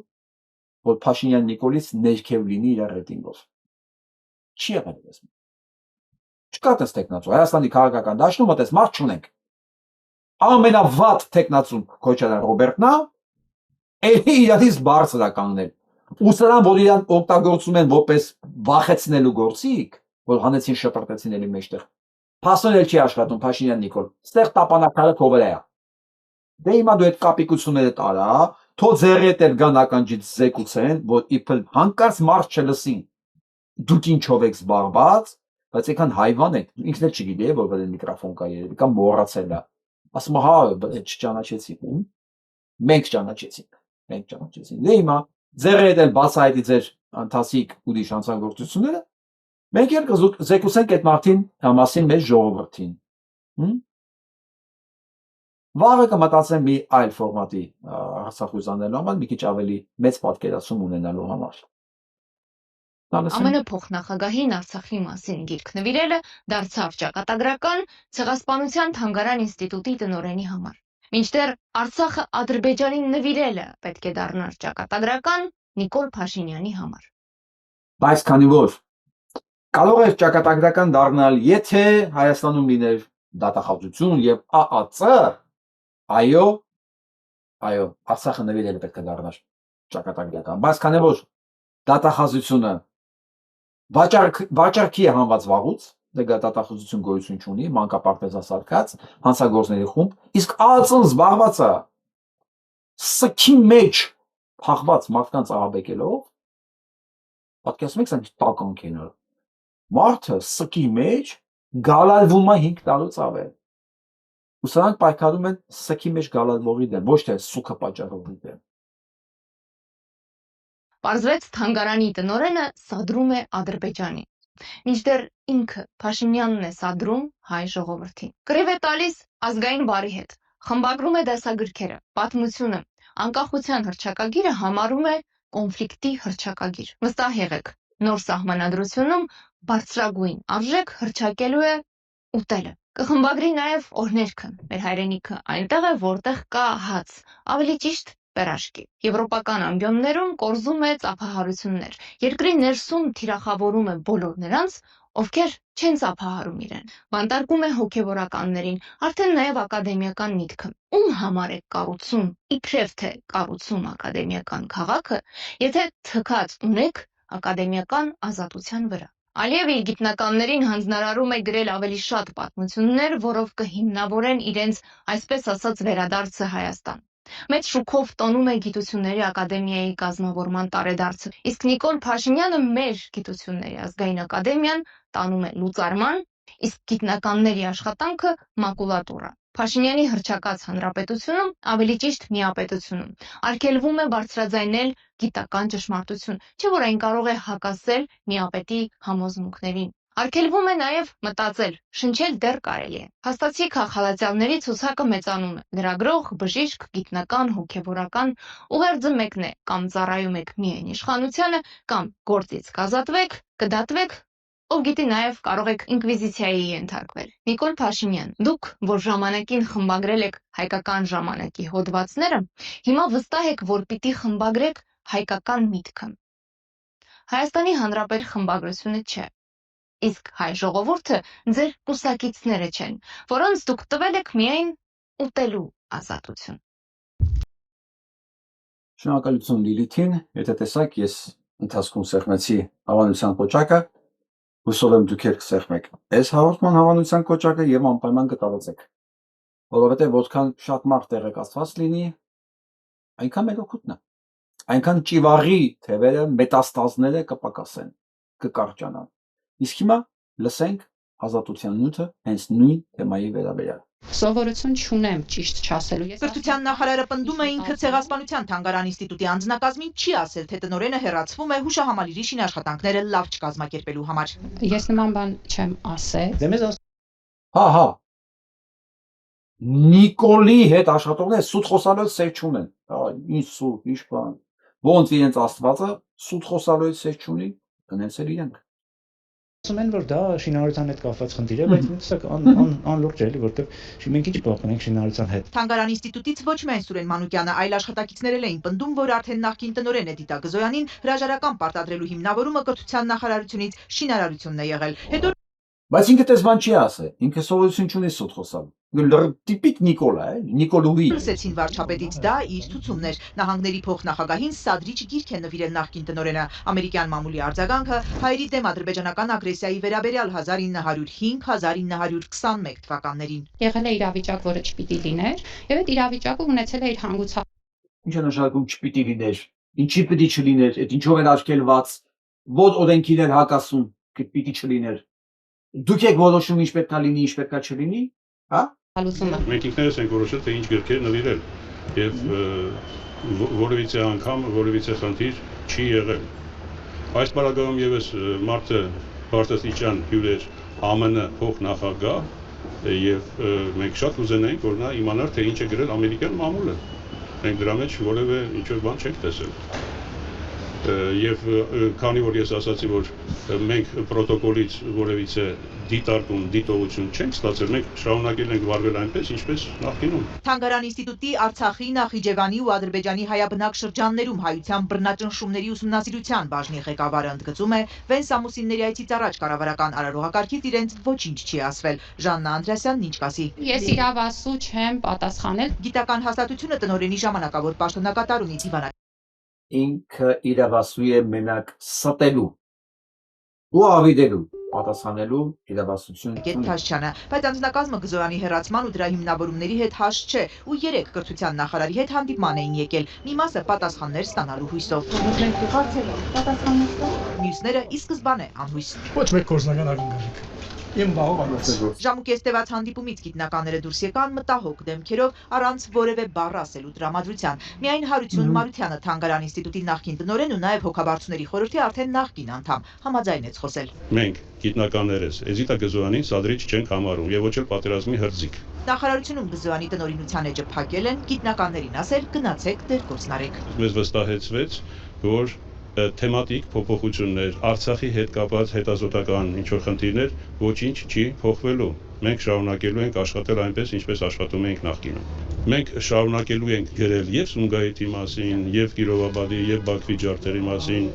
որ Փաշինյան Նիկոլից ներքև լինի իր ռեյտինգով։ Չի եղել այս։ Չկա տես տեխնացու, Հայաստանի քաղաքական դաշտում այդպես մարդ չունենք։ Ամենավատ տեխնացուն Քոչարյան Ռոբերտն է, էլի իրենից բարձր է կանգնել։ Ու սրան, որ իրան օգտագործում են որպես վախեցնելու գործիք, որ հանեցին շպրտեցին էլի մեջտեղ։ Փաստորեն էլ չի աշխատում Փաշինյան Նիկոլ։ Ստեղ տապանակարը քո վրա է։ Դե հիմա դու այդ կապիկությունները տարա, թո ձեռի հետ էլ գան ականջից զեկուցեն, որ իբր հանկարծ մարդ չլսին։ Դուք ինչով եք զբաղված, բայց եկան հայվան եք, ինքն էլ չգիտի, որ վրա միկրոֆոն կա երևի, կամ մոռացել է։ Ասում է, հա, չճանաչեցին։ Մենք ճանաչեցինք։ Դե հիմա ձեռի հետ էլ բացահայտի ձեր ընթացիկ ուրիշ հանցագործությունները, մենք էլ կզեկուցենք այդ մարդին համասին մեր ժողովրդին։ Վաղը կմտածեմ մի այլ ֆորմատի Արցախուզանելու համար, մի քիչ ավելի մեծ պատկերացում ունենալու համար։ ԱՄՆ փոխնախագահին Արցախի մասին գիրք նվիրելը դարձավ ճակատագրական Ցեղասպանության թանգարան ինստիտուտի տնօրենի համար։ Մինչդեռ Արցախը Ադրբեջանին նվիրելը պետք է դառնար ճակատագրական Նիկոլ Փաշինյանի համար։ Բայց քանի որ կարող է ճակատագրական դառնալ, եթե Հայաստանում լիներ դատախազություն եւ ԱԱՑ, այո, Արցախը նվիրելը պետք է դառնար ճակատագրական, բայց քանի որ դատախազությունը վաճառքի է հանված վաղուց, դե դատախազություն գոյություն չունի, մանկապարտեզասարկած հանցագործների խումբ, իսկ ԱԱՑ-ն զբաղված է սքի մեջ փախված մարդկանց ահաբեկելով, պատկերացնում եք սա տականք է նոր, մարդը սքի մեջ գալարվում է 5 տարուց ավել, ու սրանք պայքարում են սքի մեջ գալարվողի դեմ, ոչ թե սուքը պատճառողի դեմ։ Պարզվեց թանգարանի տնօրենը սադրում է Ադրբեջանին, մինչդեռ ինքը Փաշինյանն է սադրում հայ ժողովրդին։ Կռիվ է տալիս ազգային բարի հետ, խմբագրում է դասագրքերը, պատմությունը, անկախության հռչակագիրը համարում է կոնֆլիկտի հռչակագիր։ Վստահ եղեք, նոր սահմանադրությունում բարձրագույն արժեք հռչակելու է ուտելը։ Կխմբագրի նաև օրհներգը, մեր հայրենիքը այնտեղ է, որտեղ կա հաց, ավելի ճիշտ պերաշկի։ Եվրոպական ամբիոններում կորզում է ծափահարություններ, երկրի ներսում թիրախավորում է բոլոր նրանց, ովքեր չեն ծափահարում իրեն, բանտարկում է հոգևորականներին, արդեն նաև ակադեմիական միտքը։ Ում համար է կառուցում, իբրև թե կառուցում ակադեմիական քաղաքը, եթե թքած ունեք ակադեմիական ազատության վրա։ Ալիևը իր գիտնականներին հանձնարարում է գրել ավելի շատ պատմություններ, որով կհիմնավորեն իրենց, այսպես ասած, վերադարձը Հայաստան։ Մեծ շուքով տոնում է Գիտությունների ակադեմիայի կազմավորման տարեդարձը, իսկ Նիկոլ Փաշինյանը մեր Գիտությունների ազգային ակադեմիան տանում է լուծարման, իսկ գիտնականների աշխատանքը մակուլատուրա։ Փաշինյանի հռչակած հանրապետությունում, ավելի ճիշտ միապետությունում, արգելվում է բարձրաձայնել գիտական ճշմարտություն, չէ՞ որ այն կարող է հակասել միապետի համոզմունքներին։ Արգելվում է նաև մտածել, շնչել դեռ կարելի է։ Փաստացի քաղաքալացյալների ցուցակը մեծանում է։ Լրագրող, բժիշկ, գիտնական, հոգևորական, ուղերձը մեկն է, կամ ծառայում եք միայն իշխանությանը, կամ գործից կազատվեք, կդատվեք, ով գիտի նաև կարող եք ինկվիզիցիայի ենթարկվել։ Նիկոլ Փաշինյան, դուք, որ ժամանակին խմբագրել եք հայկական ժամանակի հոդվածները, հիմա վստահ եք, որ պիտի խմբագրեք հայկական միտքը։ Հայաստանի Հանրապետ խմբագրությունը չէ, իսկ հայ ժողովուրդը ձեր կուսակիցները չեն, որոնց դուք տվել եք միայն ուտելու ազատություն։ Շնորհակալություն Լիլիթին, եթե տեսակ ես ընթացքում սեղմեցի հավանության կոճակը, հուսով եմ դուք եք սեղմեք այս հաղորդման հավանության կոճակը եւ անպայման կտարածեք, որովհետեւ որքան շատ մարդ տեղեկացված լինի, այնքան մեր օգուտն է, այնքան ճիվաղի թևերը, մետաստազները կպակասեն, կկարճանան։ Իսկ հիմա լսենք ազատության նյութը հենց նույն թեմայի վերաբերյալ։ Սովորություն չունեմ ճիշտ չասելու։ Կրթության նախարարը պնդում է ինքը Ցեղասպանության թանգարան ինստիտուտի անձնակազմին չի ասել, թե տնօրենը հեռացվում է հուշահամալիրի շինաշխատանքները լավ չկազմակերպելու համար։ Ես նման բան չեմ ասել։ Հա։ Նիկոլի հետ աշխատողները սուտ խոսալով սեր չունեն։ Ինչ սուտ, ինչ բան։ Ոնց իրենց Աստվածը սուտ խոսալով սեր չունի, գնացել իրենք։ Ասում են, որ դա շինարարության հետ կապված խնդիր է, բայց ինձ անլուրջ է, որովհետև մենք ինչ փոխանենք շինարարության հետ։ Թանգարան ինստիտուտից ոչ միայն Սուրեն Մանուկյանը, այլ աշխատակիցներ էլ էին պնդում, որ արդեն նախկին տնօրեն Էդիտա Գզոյանին հրաժարական պարտադրելու հիմնավորումը կրթության նախարարությունից շինարարությունն է եղել։ Հետո Բայց ինքը դες բան չի ասել, ինքը սովորություն չունի սուտ խոսալ։ Տիպիկ Նիկոլա է, Նիկոլուի։ լսեցին վարչապետից դա իր ցուցումն էր։ Նահանգների փոխնախագահին սադրիչ գիրք է նվիրել նախկին տնօրենը։ Ամերիկյան մամուլի արձագանքը հայերի դեմ ադրբեջանական ագրեսիայի վերաբերյալ 1905-1921 թվականներին։ Եղել է իրավիճակ, որը չպիտի լիներ, եւ այդ իրավիճակը ունեցել է իր հանգուցալի։ Ինչ է նշանակում չպիտի լիներ, ինչի պիտի չլիներ, այդ ինչով էր արգելված, ո՞ր օրենքին էր հակասում, պիտի չլիներ։ Դուք եք որոշում ինչ պետք է լինի, ինչ պետք է չլինի, հա? Մենք ինքներս ենք որոշել, թե ինչ գրքեր նվիրել, եւ որևիցե անգամ որևիցե խնդիր չի եղել։ Այս բaragայում եւս մարդը բարձրաստիճան հյուր էր ԱՄՆ փոխնախագահ եւ մենք շատ կուզենայինք, որ նա իմանար, թե ինչ է գրել ամերիկյան մամուլը։ Մենք դրա մեջ որևէ ինչ-որ բան չենք տեսել։ Եվ քանի որ ես ասացի, որ մենք պրոտոկոլից որևիցե դիտարկում, դիտողություն չենք ստացել, մենք շարունակել ենք վարվել այնպես, ինչպես նախկինում։ Թանգարան ինստիտուտի Արցախի, Նախիջևանի ու Ադրբեջանի հայաբնակ շրջաններում հայության բռնաճնշումների ուսումնասիրության բաժնի ղեկավարը ընդգծում է, վեց ամուսինների այցից առաջ կառավարական արարողակարգից իրենց ոչինչ չի ասվել։ Ժաննա Անդրեասյանն ինչ կասի։ Ես իրավասու չեմ պատասխանել։ Գիտական հաստատությունը տնօրենի ժամանակավոր պաշտոնակատար ունի Իվան Ինքը իրավասու է մենակ ստելու ու ավիդելու, պատասխանելու իրավասություն Գետ Փաշչյանը, բայց անձնակազմը Գզոյանի հեռացման ու դրա հիմնավորումների հետ հաշտ չէ ու 3 կրթության նախարարի հետ հանդիպման էին եկել։ Մի մասը պատասխաններ ստանալու հույսով։ Մյուսները ի սկզբանե անհույս։ Ոչ մեկ գործնական ակնկալիք։ Իմ բաղով Ժամուկես տևած հանդիպումից գիտնականները դուրս եկան մտահոգ դեմքերով առանց որևէ բառ ասելու տրամադրության։ Միայն Հարություն Մարությանը Թանգարան ինստիտուտի նախկին տնօրեն ու նաև հոգաբարձուների խորհրդի արդեն նախկին անդամ համաձայնեց խոսել։ Մենք գիտնականներս Էդիտա Գզոյանին սադրիչ չենք համարում եւ ոչ էլ պատերազմի հրձիկ։ Նախարարությունում Գզոյանի տնօրինության էջը փակել են, գիտնականներին ասել գնացեք դեր գործնարեք։ Մեզ վստահեցվեց, որ թեմատիկ փոփոխություններ, Արցախի հետ կապված հետազոտական ինչ-որ խնդիրներ ոչինչ չի փոխվելու։ մենք շարունակելու ենք աշխատել այնպես, ինչպես աշխատում էինք նախկինում։ Մենք շարունակելու ենք գրել եւ Սումգայիթի մասին, եւ Կիրովաբադի, եւ Բաքվի ջարդերի մասին։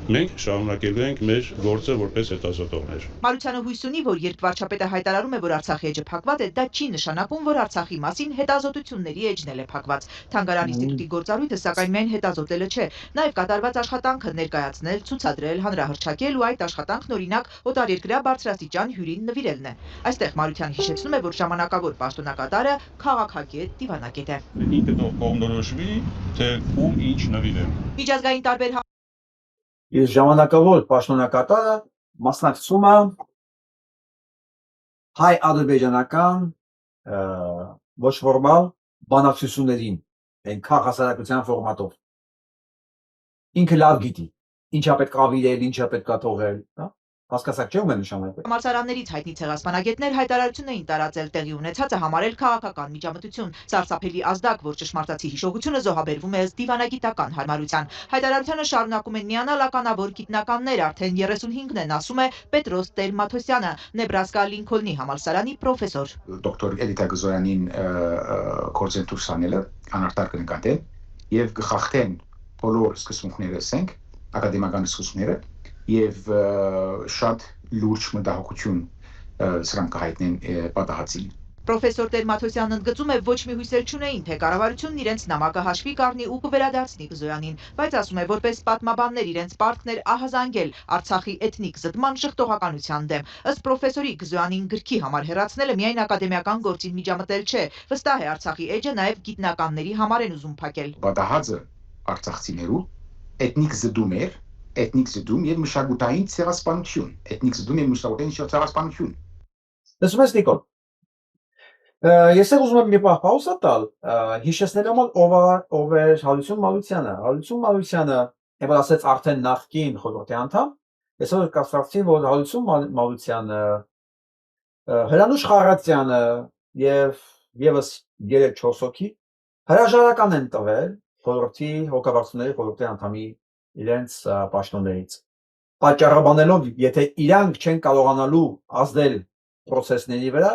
Մենք շարունակելու ենք մեր գործը որպես հետազոտողներ։ Մարությանը հույս ունի, որ երբ վարչապետը հայտարարում է, որ Արցախի էջը փակված է, դա չի նշանակում, որ Արցախի մասին հետազոտությունների էջն էլ է փակված։ Թանգարան ինստիտուտի գործառույթը սակայն միայն հետազոտելը չէ, նաև կատարված աշխատանքը ներկայացնել, ցուցադրել, հանրահռչակել ու այդ աշխատանքն օրինակ օտարերկրյա բարձրաստիճան հյուրին նվիրելն է։ Այստեղ Մարության հիշեցնում է, որ ժամանակավոր պաշտոնակատարը քաղաքագետ դիվանագետ է։ Ինքը թող կողմնորոշվի, թե ում ինչ նվիրել։ Միջազգային տարբեր Իսկ ժամանակավոր պաշտոնակատարը մասնակցում է հայ-ադրբեջանական ոչ ֆորմալ բանակցություններին, այն քաղաքասարակության ֆորմատով։ Ինքը լավ գիտի, ինչա պետք ավիրել, ինչա պետք է թողել, հասկացաք չէ՞ ում է նշանակում։ Համալսարաններից հայտնի ցեղասպանագետներ հայտարարություն էին տարածել տեղի ունեցածը համարել քաղաքական միջամտություն, սարսափելի ազդակ, որ ճշմարտացի հիշողությունը զոհաբերվում է ըստ դիվանագիտական հարմարության։ Հայտարարությանը շարունակում են միանալ ականավոր գիտնականներ, արդեն 35-ն են, ասում է Պետրոս Տեր-Մաթոսյանը, Նեբրասկա Լինքոլնի համալսարանի պրոֆեսոր։ Դոկտոր Էդիտա Գզոյանին կորզենտուր սանելը անարտար կնկատեն եւ կխախտեն բոլոր սկզբունքները, ասենք, ակադեմիական սկզբունքները եւ շատ լուրջ մտահոգություն սրանք կհայտնեն պատահածին։ Պրոֆեսոր Տեր-Մաթոսյանն ընդգծում է, ոչ մի հույսեր չունեին, թե կառավարությունն իրենց նամակը հաշվի կառնի ու կվերադարձնի Գզոյանին, բայց ասում է, որպես պատմաբաններ իրենց պարտքն էր ահազանգել Արցախի էթնիկ զտման շղթողականության դեմ։ Ըստ պրոֆեսորի Գզոյանին գրքի համար հեռացնելը միայն ակադեմիական գործին միջամտել չէ, վստահ է Արցախի էջը նաև գիտնականների համար են ուզում փակել։ Պատահածը արցախցիներու էթնիկ զդում էր, էթնիկ զդում եւ մշակութային ցեղասպանություն, էթնիկ զդում եւ մշակութային ցեղասպանություն։ Լսում ես Նիկոլ։ Ես ուզում եմ մի պահ պաուզա տալ, հիշեցնելով ով էր Հալություն Մալությանը։ Հալություն Մալությանը, ով ասեց արդեն նախկին խորհրդի անդամ, այսօր կասկածի, որ Հալություն Մալությանը, Հրանուշ Խարատյանը եւ եւս 3-4 հոգի հրաժարական են տվել խորհրդի հոգաբարձուների խորհրդի անդամի իրենց պաշտոններից։ Պատճառաբանելով, եթե իրանք չեն կարողանալու ազդել process-ների վրա,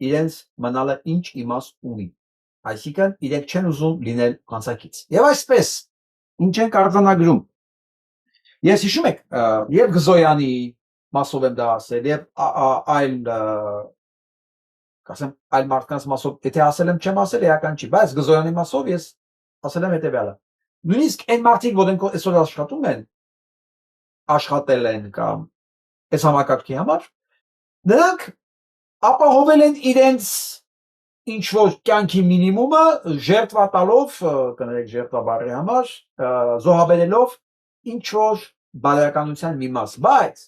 իրենց մնալը ինչ իմաստ ունի։ Այսինքն իրենք չեն ուզում լինել հանցակից։ Եվ այսպես, ինչ են արձանագրում։ Ես հիշում եք, եւ Գզոյանի մասով եմ դա ասել, եւ այլ կասեմ, այլ մարդկանց մասով, եթե ասել եմ, չեմ ասել, էական չի, բայց Գզոյանի մասով ես ասել եմ հետեւյալը։ Նույնիսկ այն մարդիկ, որոնք այսօր աշխատում են, աշխատել են կամ այս համակարգի համար, նրանք ապահովել են իրենց ինչ որ կյանքի մինիմումը ժերտվա տալով, կներեք ժերտվա բառի համար, զոհաբերելով ինչ որ բարոյականության մի մաս, բայց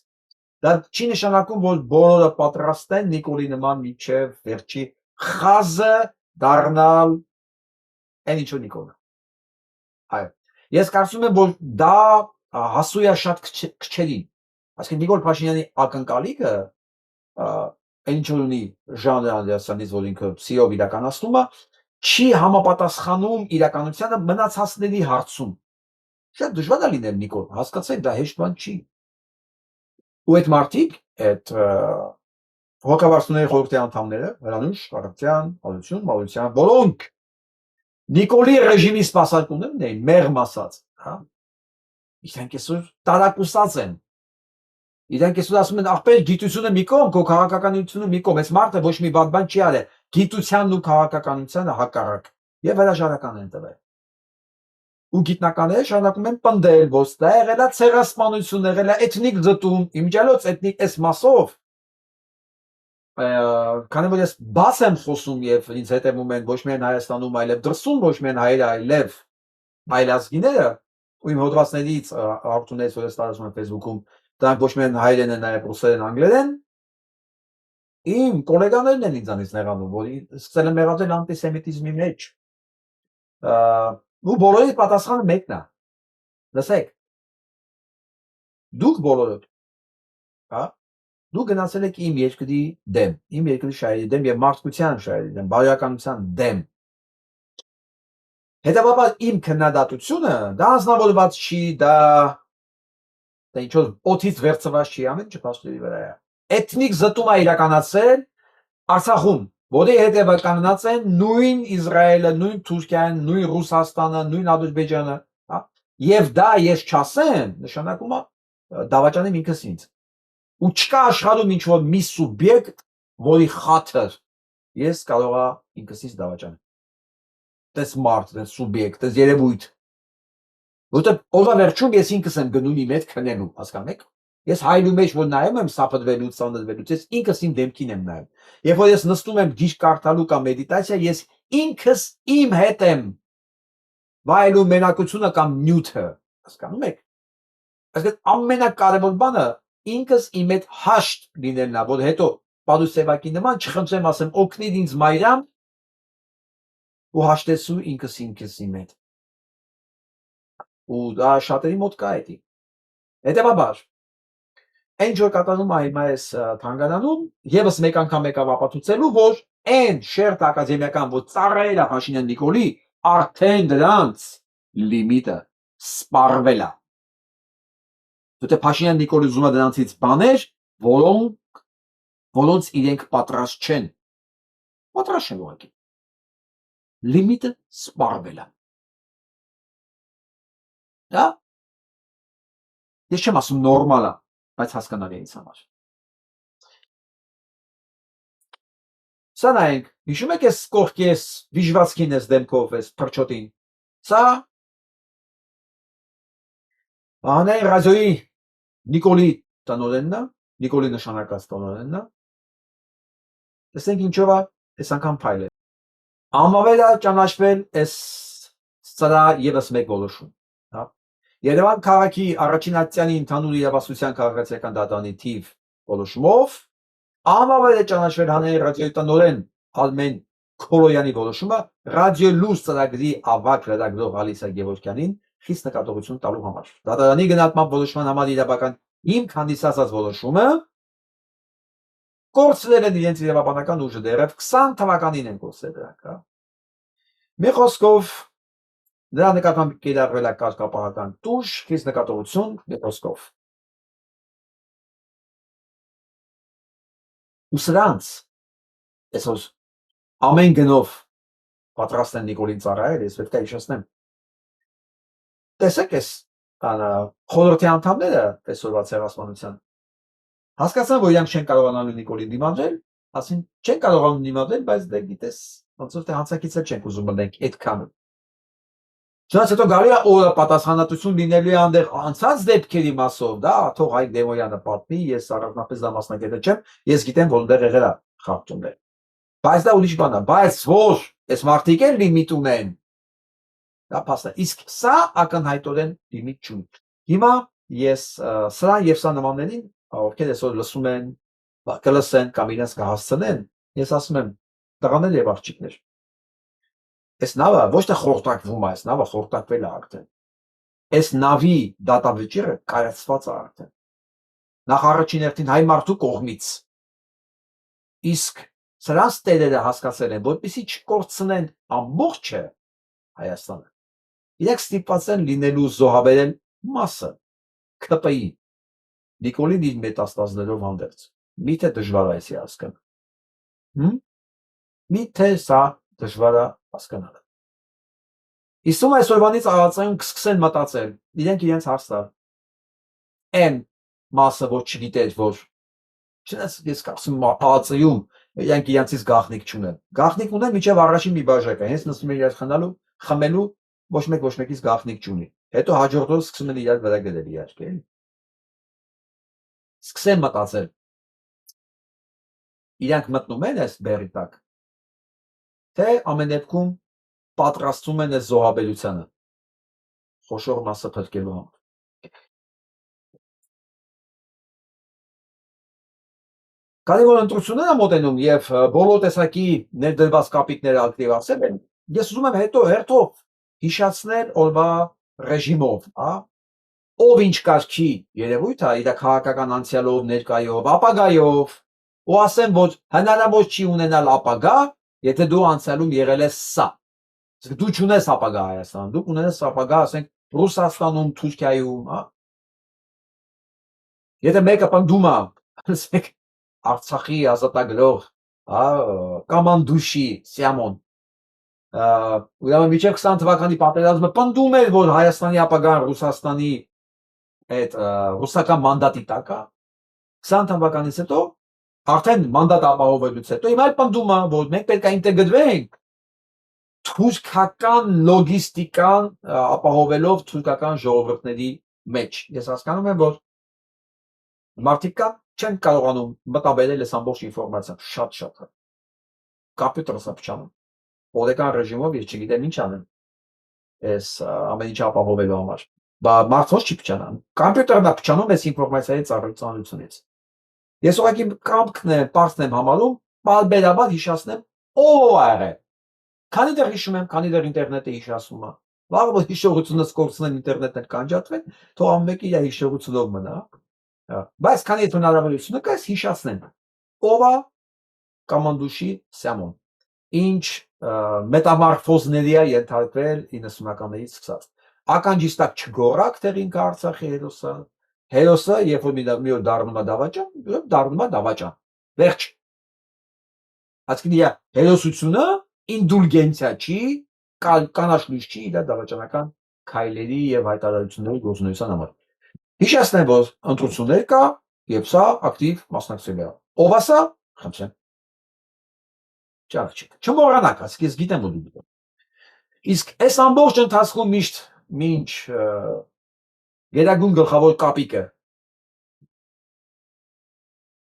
դա չի նշանակում, որ բոլորը պատրաստ են Նիկոլի նման միջև վերջի խազը դառնալ այն ինչ որ Նիկոլը։ Այո, ես կարծում եմ, որ դա հասու է շատ քչերին, այսինքն Նիկոլ Փաշինյանի ակնկալիքը այն ինչ ունի Ժան Անդրեասյանից, որ ինքը CEO-ով իրականացնում է, չի համապատասխանում իրականությանը մնացածների հարցում։ Շատ դժվար է լինել Նիկոլ, հասկացեք, դա հեշտ բան չի։ Ու այդ մարդիկ, այդ հոգաբարձուների խորհրդի անդամները, Հրանուշ Խարատյան, Հալություն Մալության, որոնք Նիկոլի ռեժիմի սպասարկումներն էին, մեղմ ասած, հա։ Իրենք այսօր տարակուսած են։ Իրենք այսօր ասում են, ախպեր, գիտությունը մի կողմ, քո քաղաքականությունը մի կողմ, այս մարդը ոչ մի վատ բան չի արել, գիտությանն ու քաղաքականությանը հակառակ, եւ հրաժարական են տվել։ Ու գիտնականները շարունակում են պնդել, որ դա եղել է ցեղասպանություն, եղել է էթնիկ զտում, իմիջիալոց էթնիկ այս մասով, քանի որ ես բաց եմ խոսում եւ ինձ հետևում են ոչ միայն Հայաստանում, այլև դրսում ոչ միայն հայերը, այլև այլազգիները, ու իմ հոդվածներից արտունից, որ ես տարածում եմ Facebook-ում, դրանք ոչ միայն հայերեն են, այլև ռուսերեն, անգլերեն, իմ գոլեգաներն են ինձանից նեղանում, որ սկսել են մեղադրել անտիսեմիտիզմի մեջ։ Ու բոլորի պատասխանը մեկն է։ Լսեք, դուք բոլորը, հա, դուք գնացել եք իմ երկրի դեմ, իմ երկրի շահերի դեմ եւ մարդկության շահերի դեմ, բարոյականության դեմ։ Հետևաբար իմ քննադատությունը դա անձնավորված չի, դա ինչ որ օթից վերցված չի, ամեն ինչ փաստերի վրա է։ Էթնիկ զտում է իրականացել Արցախում, որի հետևականած են նույն Իսրայելը, նույն Թուրքիան, նույն Ռուսաստանը, նույն Ադրբեջանը, հա, եւ դա ես չասեմ, նշանակում է դավաճանեմ ինքս ինձ։ Ու չկա աշխարհում ինչ որ մի սուբյեկտ, որի խաթր ես կարող եմ ինքս ինձ դավաճանեմ։ Դες մարդ, դες սուբյեկտ, դες երևույթ։ Որտեղ օրվա վերջում ես ինքս եմ գնում իմ հետ քնելու, հասկանու եք։ Ես հայլու մեջ որ նայում եմ սափրվելուց, սանրվելուց, ես ինքս իմ դեմքին եմ նայում։ Երբ որ ես նստում եմ գիրք կարդալու կամ մեդիտացիա, ես ինքս իմ հետ եմ վայելու մենակությունը կամ նյութը, հասկանում եք։ Այսինքն ամենակարևոր բանը ինքս իմ հետ հաշտ լինելն է, որ հետո Պադուսևակի նման չխնդրեմ ասեմ օգնիր ինձ մայրամ ու հաշտեցու ինքս իմ հետ։ Ու դա շատերի մոտ կա էդի։ Հետևաբար այն որ կատարում է հիմա այս թանգարանում եւս մեկ անգամ եկավ ապացուցելու, որ այն շերտ ակադեմիական, որ ծառայել է Փաշինյան Նիկոլի, արդեն դրանց լիմիտը սպառվել է։ Դե Փաշինյան Նիկոլի ուզում է դրանցից բաներ, որոնց իրենք պատրաստ չեն։ Պատրաստ չեն ուղղակի։ Լիմիտը սպառվել է։ Դա ես չեմ ասում նորմալ է, բայց հասկանալի է ինձ համար։ Սա նայենք, հիշում եք ես կողքի ես վիժվածքին ես դեմքով ես փրչոտին։ Սա Հանրային ռադիոյի Նիկոլի տնօրենն է, Նիկոլի նշանակած տնօրենն է։ Տեսնենք ինչով է այս անգամ փայլել։ Ամավեր է ճանաչվել այս սրա եւս մեկ որոշում, հա։ Երևան քաղաքի առաջին ատյանի ընդհանուր իրավասության քաղաքացիական դատարանի թիվ որոշումով ամավեր է ճանաչվել հանրային ռադիոյի տնօրեն Արմեն Քորոյանի որոշումը ռադիո լույս ծրագրի ավագ լրագրող Ալիսա Գևորգյանին խիստ նկատողություն տալու համար։ Դատարանի գնահատման որոշման համար իրավական հիմք հանդիսացած որոշումը կորցրել են իրենց իրավաբանական ուժը դեռև 20 թվականին են կորցրել դրանք, հա։ Մի խոսքով դրա նկատմամբ կիրառվել է կարգապահական տուժ, խիստ նկատողություն, մի խոսքով։ Ու սրանց այսօր ամեն գնով պատրաստ են Նիկոլին ծառայել, ես պետք է հիշեցնեմ։ Տեսեք ես խորհրդի անդամները այսօրվա ցեղասպանության հասկացան, որ իրանք չեն կարողանալու Նիկոլին դիմադրել, ասին չեն կարողանում դիմադրել, բայց դե գիտես, ոնց որ թե հանցակիցը չենք ուզում մնենք այդքանը։ Չնայած հետո գալի է օրը պատասխանատվություն լինելու է անդեղ անցած դեպքերի մասով, դա թող Հայկ Դեմոյանը պատմի, ես առանձնապես դա մասնագետը չեմ, ես գիտեմ, որ դեռ եղել է խախտումներ։ Բայց դա ուրիշ բան է, բայց որ այս մարդիկ էլ լիմիտ ունեն, դա փաստ է։ Իսկ սա ակնհայտորեն լիմիտ չունի։ Հիմա ես սրա եւ սա նմաններին, ովքեր այսօր լսում են, կլսեն կամ իրենց կհասցնեն, ես ասում եմ, տղաներ եւ աղջիկներ, այս նավը ոչ թե խորտակվում է, այս նավը խորտակվել է արդեն։ Այս նավի դատավճիռը կայացված է արդեն։ Նախ առաջին հերթին հայ մարդու կողմից։ Իսկ սրանց տերերը հասկացել են, որպեսզի չկորցնեն ամբողջը Հայաստանը։ Իրենք ստիպված են լինելու զոհաբերել մասը ԿՊ-ի Նիկոլին իր մետաստազներով հանդերձ։ Միթե դժվար է այսի հասկանալ։ Միթե սա դժվար է հասկանալը։ Իսկ այսօրվանից ԱԱԾ-ում կսկսեն մտածել, իրենք իրենց հարցը են մասը որ չգիտեր, որ չնայած ես կարծում եմ ԱԱԾ-ում իրենք իրենցից գաղտնիք չունեն։ Գաղտնիք ունեն միջև առաջին մի բաժակը, հենց նստում են իրար խմելու, ոչ մեկից գաղտնիք չունի։ Հետո հաջորդով սկսում են իրար վրա գրել իհարկե։ Սկսեն մտածել։ Իրանք մտնում են այս բերի տակ, թե ամեն դեպքում պատրաստվում են այս զոհաբերությանը խոշոր մասը փրկելու համար։ Քանի որ ընտրությունները մոտենում եւ բոլոր տեսակի ներդրված կապիտները ակտիվացել են, ես ուզում եմ հետո հերթով հիշացնել օրվա ռեժիմով, հա, ով ինչ կարգի երևույթ է իր քաղաքական անցյալով, ներկայով, ապագայով, ու ասեմ, որ հնարավոր չի ունենալ ապագա, եթե դու անցյալում եղել ես սա։ Դու չունես ապագա Հայաստանում, դու ունես ապագա, ասենք, Ռուսաստանում, Թուրքիայում, հա։ Եթե մեկը պնդում է, ասենք, Արցախի ազատագրող կամանդուշի Սիամոն ուրեմն մինչև 20 թվականի պատերազմը պնդում էր, որ Հայաստանի ապագան Ռուսաստանի այդ ռուսական մանդատի տակ է 20 թվականից հետո արդեն մանդատ ապահովելուց հետո հիմա պնդում է, որ մենք պետք է ինտեգրվենք թուրքական լոգիստիկան ապահովելով թուրքական ժողովուրդների մեջ։ Ես հասկանում եմ, որ մարդիկ չեն կարողանում մտաբերել այս ամբողջ ինֆորմացիան շատ կոմպյուտերը փչանում օրեկան ռեժիմով ես չգիտեմ ինչ անեմ այս ամեն ինչ ապահովելու համար մարդոց չի փչանան կոմպյուտերն է փչանում այս ինֆորմացիայի ծառայությունից ես ուղղակի կամքն եմ պարզն եմ համալում բարբերաբար հիշացնեմ ով է քանի դեռ հիշում եմ քանի դեռ ինտերնետը հիշացնում է լավ որ հիշողությունը սկսեն ինտերնետն կանջատվեն թող ամենքի իր հիշողությունով մնա բայց քանի այդ հնարավորությունը կա հիշացնեմ ով է կամանդուշի Սիամոն ինչ մետամորֆոզների է ենթարկվել 90-ականներից սկսած ականջիստակ չգորակ դեռ ինքը Արցախի հերոսը երբ որ մի օր դառնում է դավաճան վերջ ասկինի հերոսությունը ինդուլգենցիա չի կանաչ լույս չի իր դավաճանական քայլերի եւ հայտարարությունների գործունեության համար հիշեցնեմ որ ընտրություններ կա եւ սա ակտիվ մասնակցել է ով է սա խնդրեմ չմոռանաք ասիկ ես գիտեմ որ դու իսկ այս ամբողջ ընթացքում մինչ Գերագույն գլխավոր կապիկը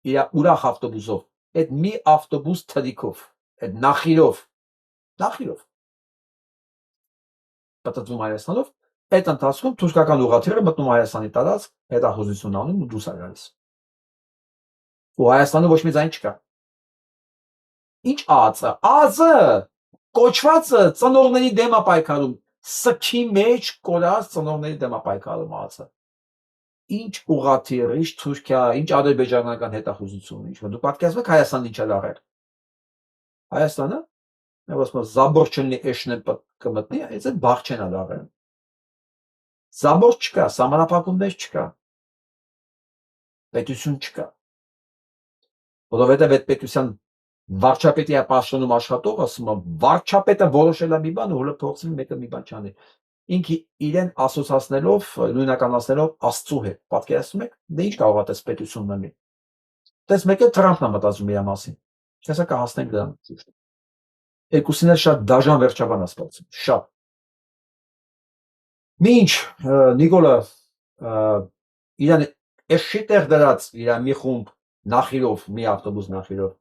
իր ուրախ ավտոբուսով այդ մի ավտոբուս թրիկով այդ նախիրով պատտվում Հայաստանով այդ ընթացքում թուրքական ուղղաթիռը մտնում Հայաստանի տարածք հետախուզություն անում ու դուրս գալիս ու Հայաստանը ոչ մի ձայն չկա ինչ ԱԱԾ կոչվածը ծնողների դեմ է պայքարում սքի մեջ կորած ծնողների դեմ է պայքարում ԱԱԾ ինչ ուղղաթիռ ինչ Թուրքիա ինչ ադրբեջանական հետախուզություն ինչ դու պատկերացնում եք Հայաստանը ինչ է արել Հայաստանը Զաբորչնի էշնեն կմտնի այս բաղ չեն արել Զաբորչ չկա սահմանափակումներ չկա պետություն չկա որովհետև այդ պետության վարչապետի պաշտոնում աշխատող ասում է վարչապետը որոշել է մի բան ու հոլը փորձում մեկը մի բան չանի ինքը իրեն ասոցացնելով նույնականացնելով Աստծո հետ պատկերացնում եք դե ինչ կարող է այս պետությունն լինի դες մեկը Թրամփն է մտածում իր մասին հեսա կհասնենք դրան երկուսին էլ շատ դաժան վերջաբան է ստացվում շատ մինչ Նիկոլը իրան էշիտեղ դրած իր մի խումբ նախիրով մի ավտոբուս նախիրով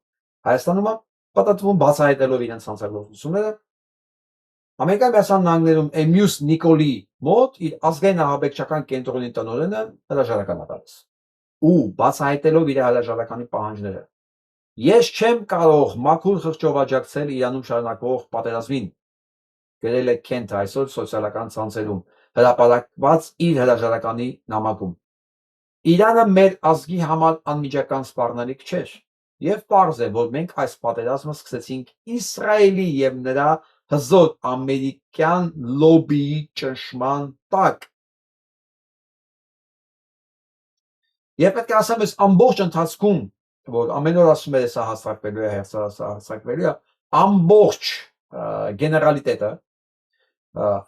Հայաստանում պատտվում բացահայտելով իրենց հանցագործությունները Ամերիկայի Միացյալ Նահանգներում Էմյուս Նիկոլի մոտ իր ազգային ահաբեկչական կենտրոնի տնօրենը հրաժարական է տալիս ու բացահայտելով իր հրաժարականի պահանջները Ես չեմ կարող մաքուր խղճով աջակցել Իրանում շարունակվող պատերազմին գրել է Քենթը այսօր սոցիալական ցանցերում հրապարակված իր հրաժարականի նամակում Իրանը մեր ազգի համար անմիջական սպառնալիք չէր Եվ պարզ է, որ մենք այս պատերազմը սկսեցինք Իսրայելի եւ նրա հզոր ամերիկյան լոբիի ճնշման տակ։ Եվ պետք է ասեմ, այս ամբողջ ընթացքում, որ ամեն օր ասում է, սա հաստատվելու է, հաստատվելու է, ամբողջ գեներալիտետը,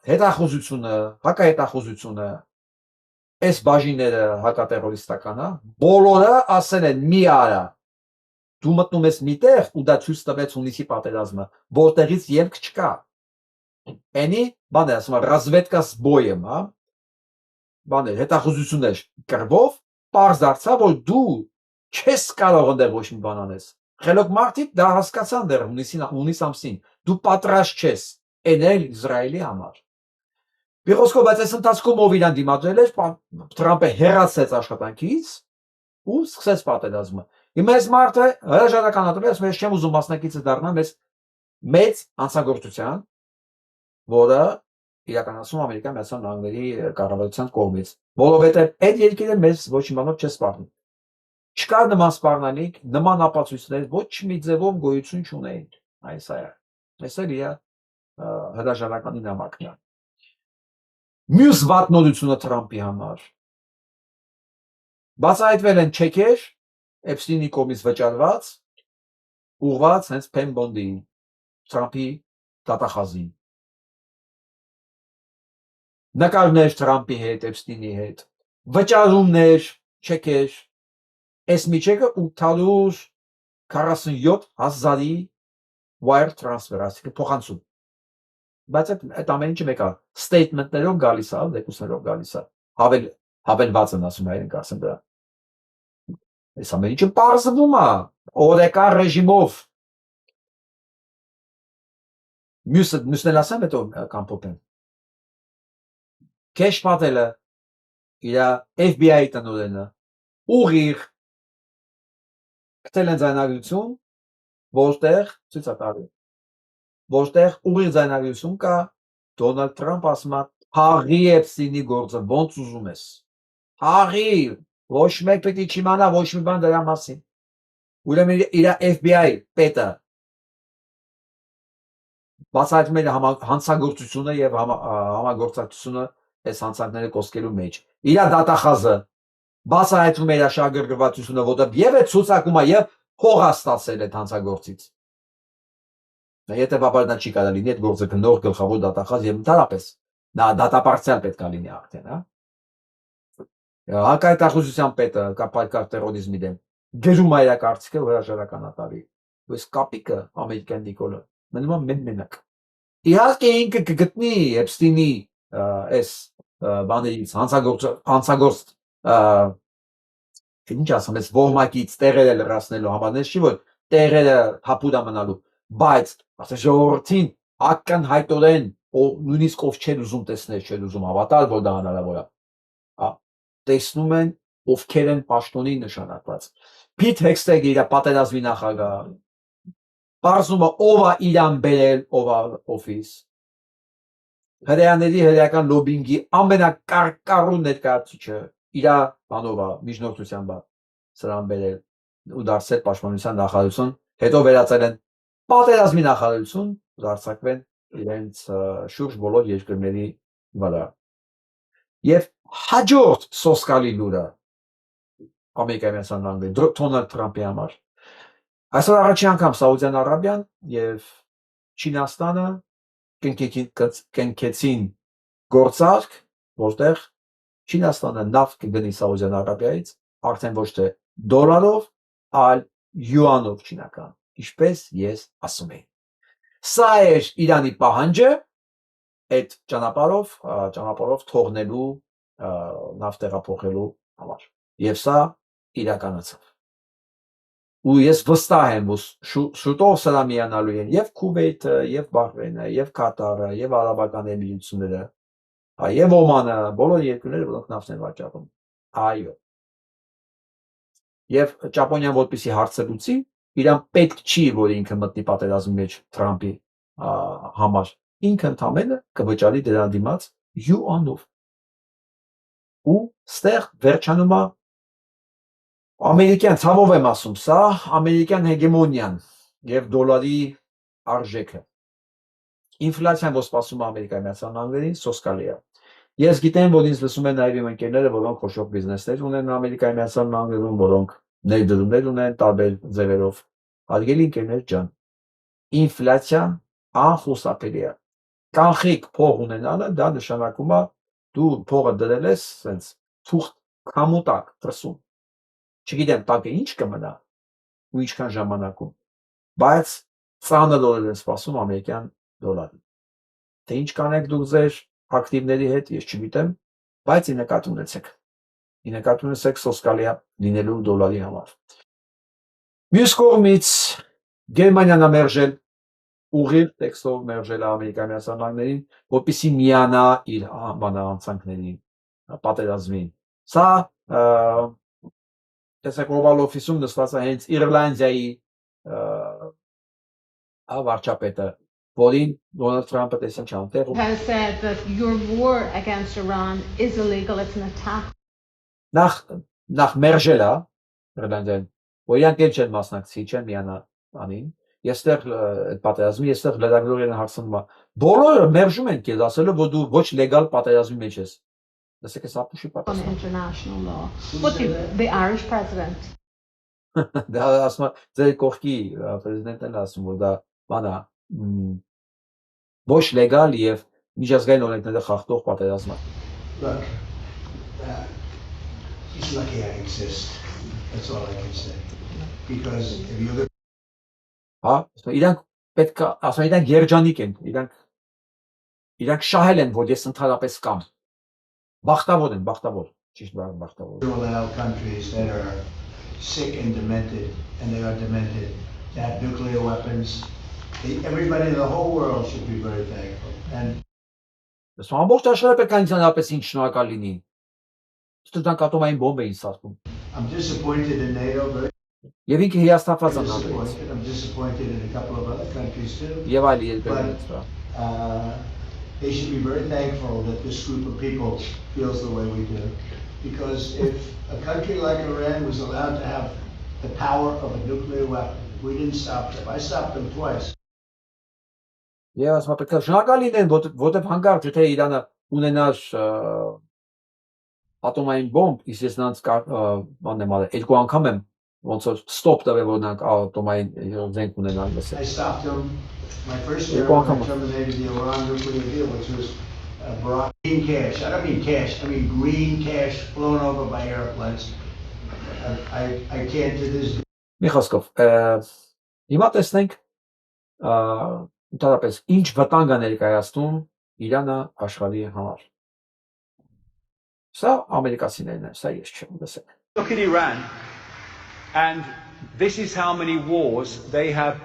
հետախուզությունը, հակահետախուզությունը, այս բաժինները հակատերորիստականը, բոլորը ասել են մի արա Դու մտնում ես միտեղ ու դա ցույց տվեց հունիսի պատերազմը, որտեղից ելք չկա։ Էնի բան է ասում, ռազվեդկա с боем, հա։ Բան է, հետախուզություններ կրվով, պարզ դարձավ, որ դու չես կարող ընդեր ոչ մի բան անես։ Խելոք մարդիկ դա հասկացան դեռ հունիս ամսին։ Դու պատրաստ չես էնել Իսրայելի համար։ Բիխոսկով բայց այս ընթացքում ով իրան դիմադրել էր, Թրամփը հեռացեց աշխատանքից ու սկսեց պատերազմը։ Հիմա այս մարդը հրաժարական ատվել, ասում ես չեմ ուզում մասնակիցը դառնամ այս մեծ հանցագործության, որը իրականացում Ամերիկայի Միացյալ Նահանգների կառավարության կողմից, որովհետև այդ երկիրը մեզ ոչ մի բանով չէ սպառնում։ Չկա նման սպառնալիք, նման ապացույցներ ոչ մի ձևով գոյություն չունեին։ Այս է։ Այս էլ իր հրաժարականի նամակն է։ Մյուս վատնորությունը Թրամփի համար։ Բացահայտվել են չեկեր Էփստինի կողմից վճարված ուղղված հենց Penn Bond-ի Թրամփի դատախազին։ Նկարներ Թրամփի հետ, Էփստինի հետ, վճարումներ, չեկեր, այս մի չեկը 847,000-ի wire transfer, այսինքն փոխանցում։ Բայց այդ ամեն ինչը մեկա statement-ներով գալիս է, դեկուսներով գալիս է։ Հավելված են ասում հայերեն կարծեմ դրա։ Այս ամեն ինչը պարզվում է օրեկան ռեժիմով։ Մյուսն ասեմ հետո կամփոփեմ։ Քեշ Պատելը իր FBI տնօրենը ուղիղ գտել են ձայնագրություն, որտեղ ցույց է տալի, որտեղ ուղիղ ձայնագրություն կա, Դոնալդ Թրամփ ասում է հաղի Էփստինի գործը ոնց ուզում ես։ Հաղի, ոչ մեկ պետք է չիմանա ոչ մի բան դրա մասին։ Ուրեմն իր FBI պետը բացահայտում է հանցագործությունը եւ համագործակցությունը այս հանցանքները կոսկելու մեջ։ Իր դատախազը բացահայտում է իր շահագրգռվածությունը, որտեղ եւ է ցուցակում է եւ փող է ստացել այդ հանցագործից։ Հետևաբար դա չի կարող լինի այդ գործը գնող գլխավոր դատախազ եւ ընդհանրապես նա դատապարտյալ պետք է լինի արդեն, հա։ Հակահայտարարության պետը կապարկար տերորիզմի դեմ գերում է իր կարծիքը հրաժարականատարի։ Այս կապիկը ամերիկյան Նիկոլը մնում է մենակ։ Իհարկե ինքը կգտնի Էփստինի այս բաներից հանցագործ ինչ ասեմ, այս ոհմակից տեղերը լրացնելու համար, չի որ տեղերը հապուտ մնալու, բայց ասես ժողովրդին ակնհայտորեն նույնիսկ ով չեն ուզում տեսնել, չեն ուզում հավատալ, որ դա հնարավոր է, տեսնում են ովքեր են պաշտոնի նշանակված։ Փիթ Հեքստեգը իր պատերազմի նախագահ, պարզում է ով է իրան բերել, ով է օֆիս։ Հրեաների հրեական լոբինգի ամենակարկառուն ներկայացուցիչը իր բանով է, միջնորդությամբ է սրան բերել ու դարձել պաշտպանության նախարարություն, հետո վերածել են պատերազմի նախարարություն, դարձակվեն իրենց շուրջ բոլոր երկրների վրա։ Եվ հաջորդ սոսկալի լուրը Ամերիկայի Միացյալ Նահանգների Դոնալդ Թրամփի համար։ Այսօր առաջին անգամ Սաուդյան Արաբիան եւ Չինաստանը կնքեցին գործարք, որտեղ Չինաստանը նավթ կգնի Սաուդյան Արաբիայից, արդեն ոչ թե դոլարով, այլ յուանով չինական, ինչպես ես ասում եմ։ Սա էր Իրանի պահանջը այդ ճանապարհով թողնելու նավթ տեղափոխելու համար։ Եվ սա իրականացավ։ Ու ես վստահ եմ, որ շուտով սրա միանալու են եւ Քուվեյթը, եւ Բահրեյնը, եւ Կատարը, եւ Արաբական Էմիրությունները, եւ Օմանը, բոլոր երկրները, որոնք նավթ են վաճառում։ Այո։ Եվ Ճապոնիան որպեսի հարցրուցի, իրան պետք չի, որ ինքը մտնի պատերազմի մեջ Թրամփի համար։ Ինքը ընդամենը կվճարի դրա դիմաց յուանով։ Ու ստեղ վերջանում է ամերիկյան, ցավով եմ ասում, սա ամերիկյան հեգեմոնիան եւ դոլարի արժեքը։ Ինֆլյացիան, որ սպասում է Ամերիկայի Միացյալ Նահանգներին, սոսկալի է։ Ես գիտեմ, որ ինձ լսում են նաև իմ ընկերները, որոնք խոշոր բիզնեսներ ունեն Ամերիկայի Միացյալ Նահանգներում, որոնք ներդրումներ ունեն տարբեր ձևերով։ Հարգելի ընկերներ ջան, ինֆլյացիան անխուսափելի է։ Կանխիկ փող ունենալը դա նշանակում է դու փողը դրել ես սենց թուղթ քամուտակ տրսում։ Չգիտեմ տակը ինչ կմնա ու ինչքան ժամանակում, բայց ծանր օրեր են սպասում ամերիկյան դոլարին։ Թե ինչ կանեք դուք ձեր ակտիվների հետ, ես չգիտեմ, բայց ի նկատի ունեցեք սոսկալիա լինելու դոլարի համար։ Մյուս կողմից Գերմանիան է մերժել ուղիղ տեքստով մերժել Ամերիկայի Միացյալ Նահանգներին, որպեսզի միանա իր բանահանցանքներին, պատերազմին։ Սա տեսեք Oval Office-ում նստած է հենց Իռլանդիայի վարչապետը, որին Դոնալդ Թրամփը տեսին չանտեղ։ Has said that your war against Iran is illegal, it's an attack. Նախ մերժել է Իռլանդիան, որ իրանք էլ չեն մասնակցի, չեն միանա անին։ Եստեղ այդ պատերազմի, եստեղ լրագրողներն հարցնում են, բոլորը մերժում են քեզ, ասելով որ դու ոչ լեգալ պատերազմի մեջ ես։ Տեսեք, այս ապուշի պատասխանը։ International law. But the Irish president Դա ասում է ձեր կողքի պրեզիդենտն ասում որ դա բանա ոչ լեգալ եւ միջազգային օրենքները խախտող պատերազմ է։ Look, he's lucky I exist. That's all I can say. Because if you look Հա, իրանք պետք է, ասում իրանք երջանիկ են, իրանք շահել են, որ ես ընդհանրապես կամ։ Բախտավոր են, բախտավոր, ճիշտ բախտավոր։ allow countries that are sick and demented, and they are demented, to have nuclear weapons, everybody in the whole world should be very thankful. And Ես ամբողջ աշխարհը պետք է ինձանապես ինչ շնորհակալ լինի։ Ստուդան կատոմային բոմբ էին սարքում։ I'm disappointed in NATO, very Եվ ինքը հիասթափված է ՆԱՏՕ-ից։ disappointed. I'm disappointed in a couple of other countries too. Եվ այլ երկրներից։ They should be very thankful that this group of people feels the way we do. Because if a country like Iran was allowed to have the power of a nuclear weapon, we didn't stop them. I stopped them twice. Եվ ասում պետք է շնորհակալ լինեն, որտեղ հանկարծ եթե Իրանը ունենար ատոմային բոմբ, իսկ ես նրանց բանն եմ արել, երկու անգամ եմ ոնց որ ստոպ տվել որ նրանք ատոմային զենք ունենան լսել։ I stopped them. My first year when I terminated the Iran nuclear deal, which was green cash. I don't mean cash. I mean green cash flown over by airplanes. I can't do this. Մի խոսքով, հիմա տեսնենք ընդհանրապես ինչ վտանգ է ներկայացնում Իրանը աշխարհի համար։ Սա ամերիկացիներն են, սա ես չեմ լսել։ Look at Iran, and this is how many wars they have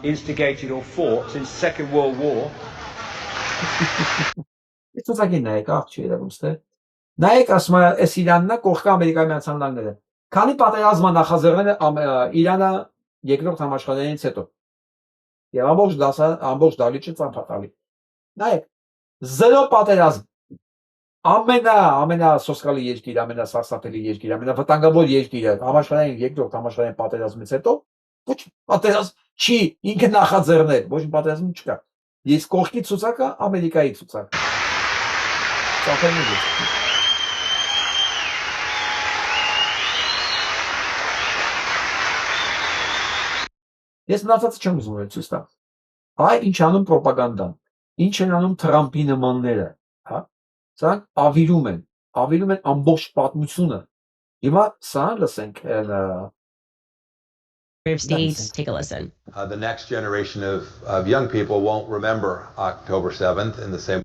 instigated or fought since the Second World War. It's not like նայեք աղջի երևում ստե։ Նայեք ասում է, այս Իրանն է կողքը Ամերիկայի Միացյալ Նահանգները։ Քանի պատերազմը նախաձեռնել է Իրանը երկրորդ համաշխարհայինից հետո։ Եվ ամբողջ դալիճը ծանփատալի։ Նայեք, զերո պատերազմ։ Ամենասոսկալի երկիր, ամենասարսափելի երկիր, ամենավտանգավոր երկիրը համաշխարհային երկրորդ համաշխարհային պատերազմից հետո ոչ պատերազմ չի ինքը նախաձեռնել, ոչ պատերազմ չկա։ Ես կողքի ցուցակը Ամերիկայի ցուցակը։ Ծափերն է։ Ես մնացածը չեմ ուզում ցույց տալ։ Այ ինչ անում ռոպագանդան, ինչ են անում Թրամփի նմանները, հա։ Սրանք ավիրում են ամբողջ պատմությունը։ Հիմա սա լսենք States, take a listen. The next generation of young people won't remember October 7th in the same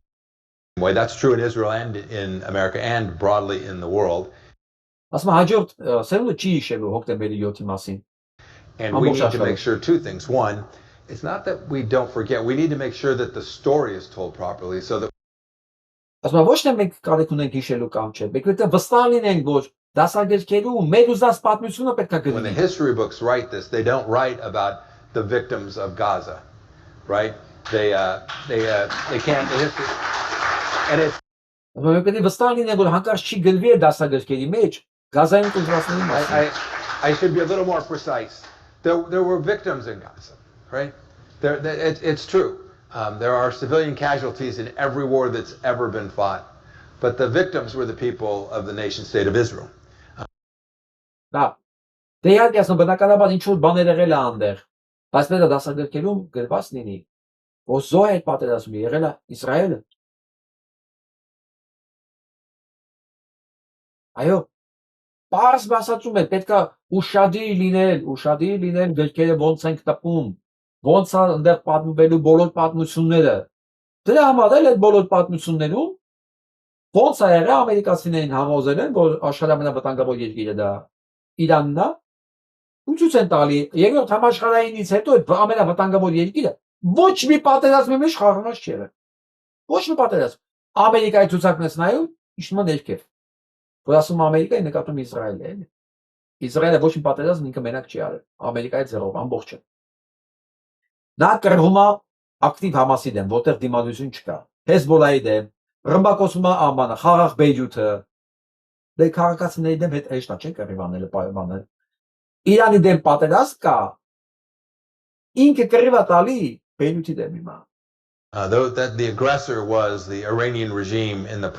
way. That's true in Israel and in America and broadly in the world. Ասում հաջորդ սերունդը չի հիշելու հոկտեմբերի 7-ի մասին։ And we need to make sure two things. One, it's not that we don't forget. We need to make sure that the story is told properly so that Ասում ոչ թե մենք կարիք ունենք հիշելու կամ չէ, մենք պետք է վստահ լինենք, որ դասագրքերում մեր ուզած պատմությունը պետք է գրվի։ When the history books write this, they don't write about the victims of Gaza, right? They can't the history and it's Մենք պետք է վստահ լինենք, որ հանկարծ չի գրվի դասագրքերի մեջ Գազային կուզվածների մասին։ I should be a little more precise. There were victims in Gaza, right? It's true. There are civilian casualties in every war that's ever been fought, but the victims were the people of the nation state of Israel. Դա դե իհարկե ասում բնականաբար ինչ որ բաներ եղել է այնտեղ, բայց մեր դասագրքերում գրված լինի, որ զոհ է պատերազմի եղել է Իսրայելը։ Այո, պարզ բացատրում է, պետք է ուշադիր լինել գրքերը ոնց են տպում, ոնց է այնտեղ պատմվելու բոլոր պատմությունները։ Դրա համար էլ այդ բոլոր պատմություններում ոնց է եղել ամերիկացիներին համոզել են, որ աշխարհի ամենավտանգավոր երկիրը դա Իրանն է, ու ցույց են տալի երկրորդ համաշխարհայինից հետո այդ ամենավտանգավոր երկիրը ոչ մի պատերազմի մեջ խառնված չի եղել։ Ոչ մի պատերազմ։ Ամերիկայի ցուցակն ես նայում, իշտում է ներքև։ Որ ասում Ամերիկայի նկատում Իսրայելը է։ Իսրայելը ոչ մի պատերազմ ինքը մենակ չի արել։ Ամերիկայի ձեռով ամբողջը։ Նա կրվում է ակտիվ Համասի դեմ, որտեղ դիմադրություն չկա։ Հեզբոլայի դեմ, ռմբակոծում է Ամանը, խաղաղ Բեյրութը։ Դե քաղաքացիների դեմ հետ հեշտ չէ կռիվանել պայմաններ։ Իրանի դեմ պատերազմ կա։ Ինքը կռիվ է տալի Բեյրութի դեմ հիմա։ That the aggressor was the Iranian regime in the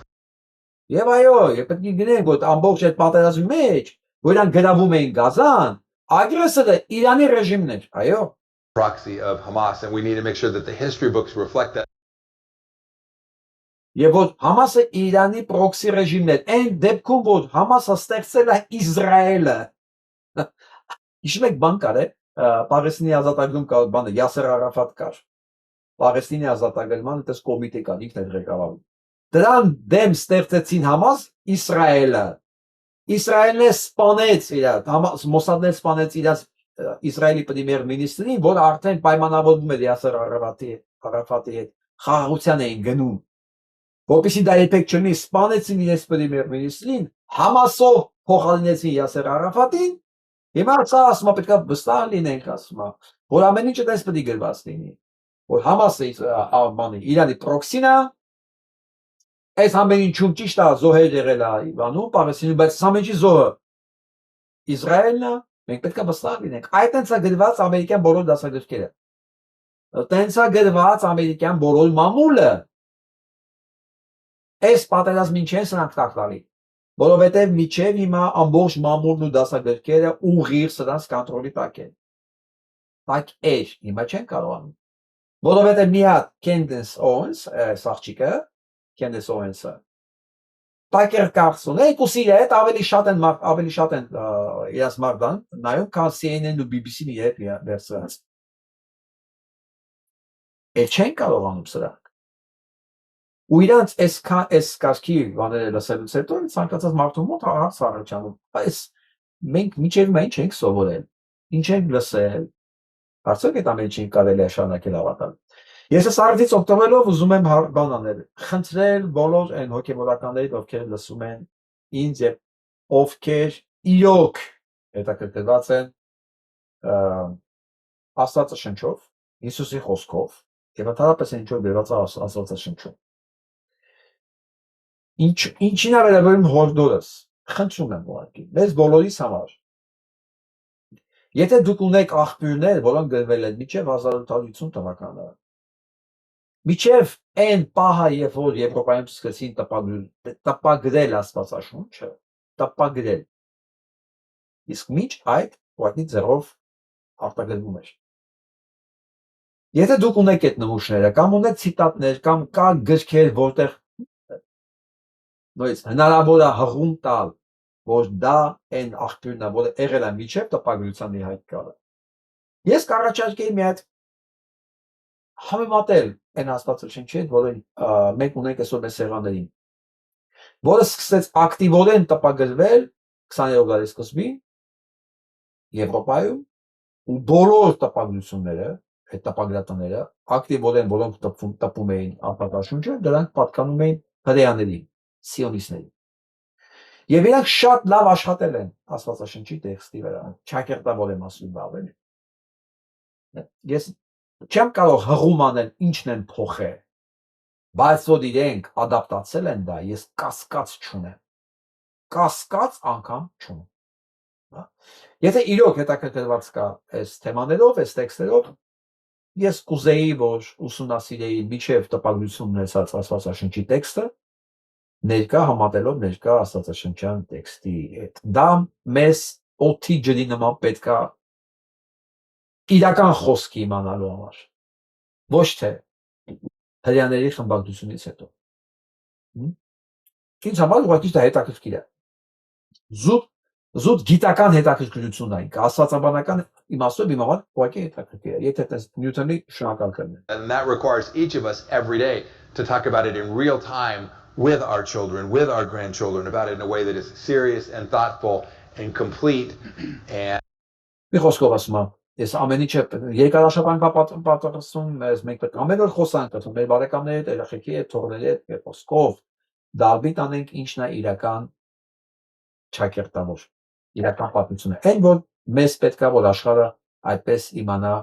Եվ այո, պետք է գնենք, որ ամբողջ այդ պատերազմի մեջ, որ իրան գրավում էին Գազան, Ագրեսորը Իրանի ռեժիմն էր, այո։ Proxy of Hamas, and we need to make sure that the history books reflect that. Եվ որ Համասը Իրանի պրոքսի ռեժիմն էր, այն դեպքում որ Համասը ստեղծել է Իսրայելը։ Հիշում եք բան կար է, Պաղեստինի ազատագրում կար բանը, Յասեր Արաֆատ կար։ Պաղեստինի ազատագրման այդպես կոմիտե կար, ինքն էր ղեկավարում։ Դրան դեմ ստեղծեցին Համաս Իսրայելը։ Իսրայելն է սպանեց իր Մոսադն էլ սպանեց իր Իսրայելի պրեմիեր-մինիստրին, որ արդեն պայմանավորվում էր Յասեր Արաֆատի հետ խաղաղության էին գնում։ Որպեսզի դա երբեք չլինի, սպանեցին իրենց պրեմիեր-մինիստրին, Համասով փոխարինեցին Յասեր Արաֆատին, հիմա սա ասում է պետք է վստահ լինենք, ասում է, որ ամեն ինչը դες պետք է գրված լինի, որ Համասը Իրանի պրոքսին է, այս ամեն ինչում ճիշտ է զոհեր եղել է Իվանում, Պաղեստինում, բայց ամեն ինչի զոհը Իսրայելն է, մենք պետք է վստահ լինենք։ Այդ տենց է գրված ամերիկյան բոլոր դասագրքերը։ Տենց է գրված ամերիկյան բոլոր մամուլը։ Այս պատերազմին չեն սրանք տակտալի, որովհետև միջև հիմա ամբողջ մամուլն ու դասագրքերը ուղիղ սրանց կոնտրոլի տակ են։ Տակ էր, հիմա չեն կարողանում։ Որովհետև մի հատ Քենդես Օուենս, աղջիկը, Քենդես Օուենսը, Տակեր Կարլսոնը, երկուսի հետ ավելի շատ են իրաց մարդան, նայում քան CNN ու BBC-ն երբ վերցրած։ Էլ չեն կարողանում սրանք։ Ու իրանց այս կարգի բաները լսելուց հետո ցանկացած մարդու մոտ հարց առաջանում։ Այս մենք միջև մենք չենք սովորել, ինչ ենք լսել։ Արդյոք այդ ամենը չի կարելի է շարունակել հավատալ։ Ես այս արդից օգտվելով ուզում եմ բան անել, խնդրել բոլոր այն հոգևորականներին, ովքեր լսում են ինձ եւ ովքեր իրոք հետաքրքրված են Աստվածաշնչով, Հիսուսի խոսքով եւ ընդհանրապես ինչով դերված Աստվածաշնչում։ Ինչին է վերաբերում հորդորս, խնդրում եմ ուղղակի, մեզ բոլորիս համար։ Եթե դուք ունեք աղբյուրներ, որոնք գրվել են մինչև 1850 թվականը, մինչև այն պահը, երբ որ Եվրոպայում սկսեցին տպագրել Աստվածաշունչը, տպագրել, իսկ մինչ այդ ուղղակի ձեռով արտագրվում էր։ Եթե դուք ունեք այդ նմուշները, կամ ունեք ցիտատներ, կամ կա գրքեր, որտեղ նույնիսկ հնարավոր է հղում տալ, որ դա այն աղբյուրն է, որը եղել է միջև տպագրության իր հայտ գալը։ Ես կառաջարկեի մի հատ համեմատել այն Աստվածաշնչի հետ, որը մենք ունենք այսօր մեր սեղաններին, որը սկսեց ակտիվորեն տպագրվել 20-րդ դարի սկզբին Եվրոպայում ու բոլոր տպագրությունները, այդ տպագրատները ակտիվորեն, որոնք տպում էին Աստվածաշունչը, դրանք պատկանում էին հրեաներին, սիոնիստներին։ Եվ իրանք շատ լավ աշխատել են Աստվածաշնչի տեքստի վրա, ճակերտավոր եմ ասում ավելի։ Ես չեմ կարող հղում անել ինչն են փոխել, բայց որ իրենք ադապտացել են դա, ես կասկած չունեմ։ Կասկած անգամ չունեմ։ Եթե իրոք հետաքրքրված կա այս թեմաներով, այս տեքստերով, ես կուզեի, որ ուսումնասիրեի միջև տպագրություն ունեցած Աստվածաշնչի տեքստը, ներկա համատելով ներկա Աստվածաշնչյան տեքստի հետ։ Դա մեզ օդի ջրի նման պետք է իրական խոսքի իմանալու համար, ոչ թե հրեաների խմբագրությունից հետո։ Ինձ համար ուղղակի դա հետաքրքիր է։ Զուտ գիտական հետաքրքրություն այն, աստվածաբանական իմաստով իմ համար ուղղակի հետաքրքիր է, եթե այդպես Նյուտոնի շնորհակալ կլինի։ And that requires each of us every day to talk about it in real time with our children, with our grandchildren, about it in a way that is serious and thoughtful and complete and Մի խոսքով ասում եմ, ես ամեն ինչը երկարաշաբան պատրաստում, մենք պետք է ամեն օր խոսանք, մեր բարեկամների հետ, երեխեքի հետ, թողների հետ, խոսքով դալբի տանենք ինչն է իրական ճակերտավոր, իրական պատմությունը։ Այն որ մեզ պետք է որ աշխարհը այդպես իմանա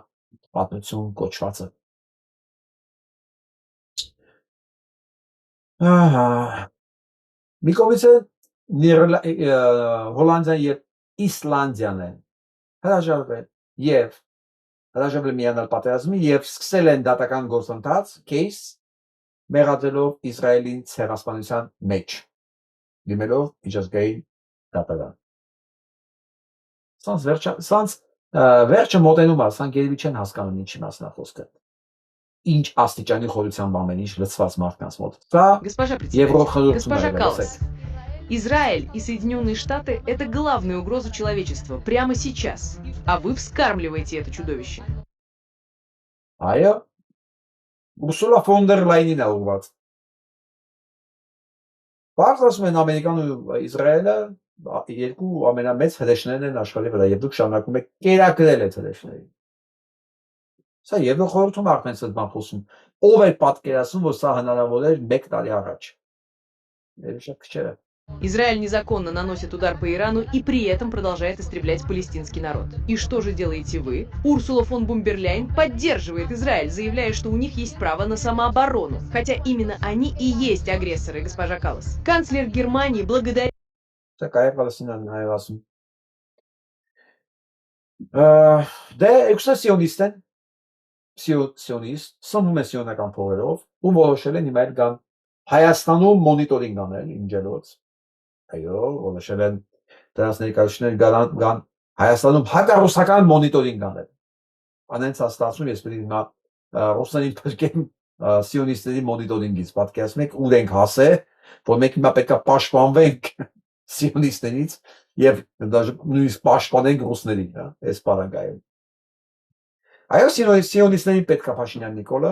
պատմություն կոչվածը։ Մի կողմից Հոլանդիան եւ Իսլանդիան են հրաժարվել եւ հրաժարվել միանալ պատերազմին եւ սկսել են դատական գործընթաց case մեղադրելով Իսրայելին ցեղասպանության մեջ դիմելով միջազգային դատարան։ Սանց վերջը մոտենում է, սանք երևի չեն հասկանում ինչի մասն է խոսքը։ Ինչ աստիճանի խորությամբ ամեն ինչ լցված մարդկանց մոտ։ Սա Госпожа Каллас, Израиль и Соединенные Штаты – это главная угроза человечеству прямо сейчас, а вы вскармливаете это чудовище. Այո, Ուրսուլա ֆոն դեր Լայնին է ուղղված։ Բարձր ասում են Ամերիկան ու Իսրայելը երկու ամենամեծ հրեշներն են աշխարհի վրա, եւ դուք շարունակում եք կերակրել այդ հրեշներին։ Սա Եվրոխորհրդում արդեն այդ բան խոսում։ Ով է պատկերացնում, որ սա հնարավոր էր 1 տարի առաջ։ Շատ քչերը։ Израиль незаконно наносит удар по Ирану и при этом продолжает истреблять палестинский народ. И что же делаете вы? Урсула фон Бумберляйн поддерживает Израиль, заявляя, что у них есть право на самооборону. Хотя именно они и есть агрессоры, госпожа Каллас. Канцлер Германии благодарит... Такая Палестина, наверное, Դե եկուսը սիոնիստ են, սիոնիստ, սնվում է սիոնական փողերով, ու որոշել են հիմա կան Հայաստանում մոնիտորինգ անել ինջելոց, այո, որոշել են դրանց ներկայացուցիչներ կան Հայաստանում հակառուսական մոնիտորինգ անել, անենց հաստատում ես պետք է հիմա ռուսներին փրկեն սիոնիստների մոնիտորինգից, պատկերացնում եք ուր ենք հասել, որ մենք հիմա պետք է պաշտպանվենք սիոնիստներից եւ նույնիսկ պաշտպանենք ռուսներին, հա, այս բանակայում։ Այո, սիոնիստներին պետք է Փաշինյան Նիկոլը,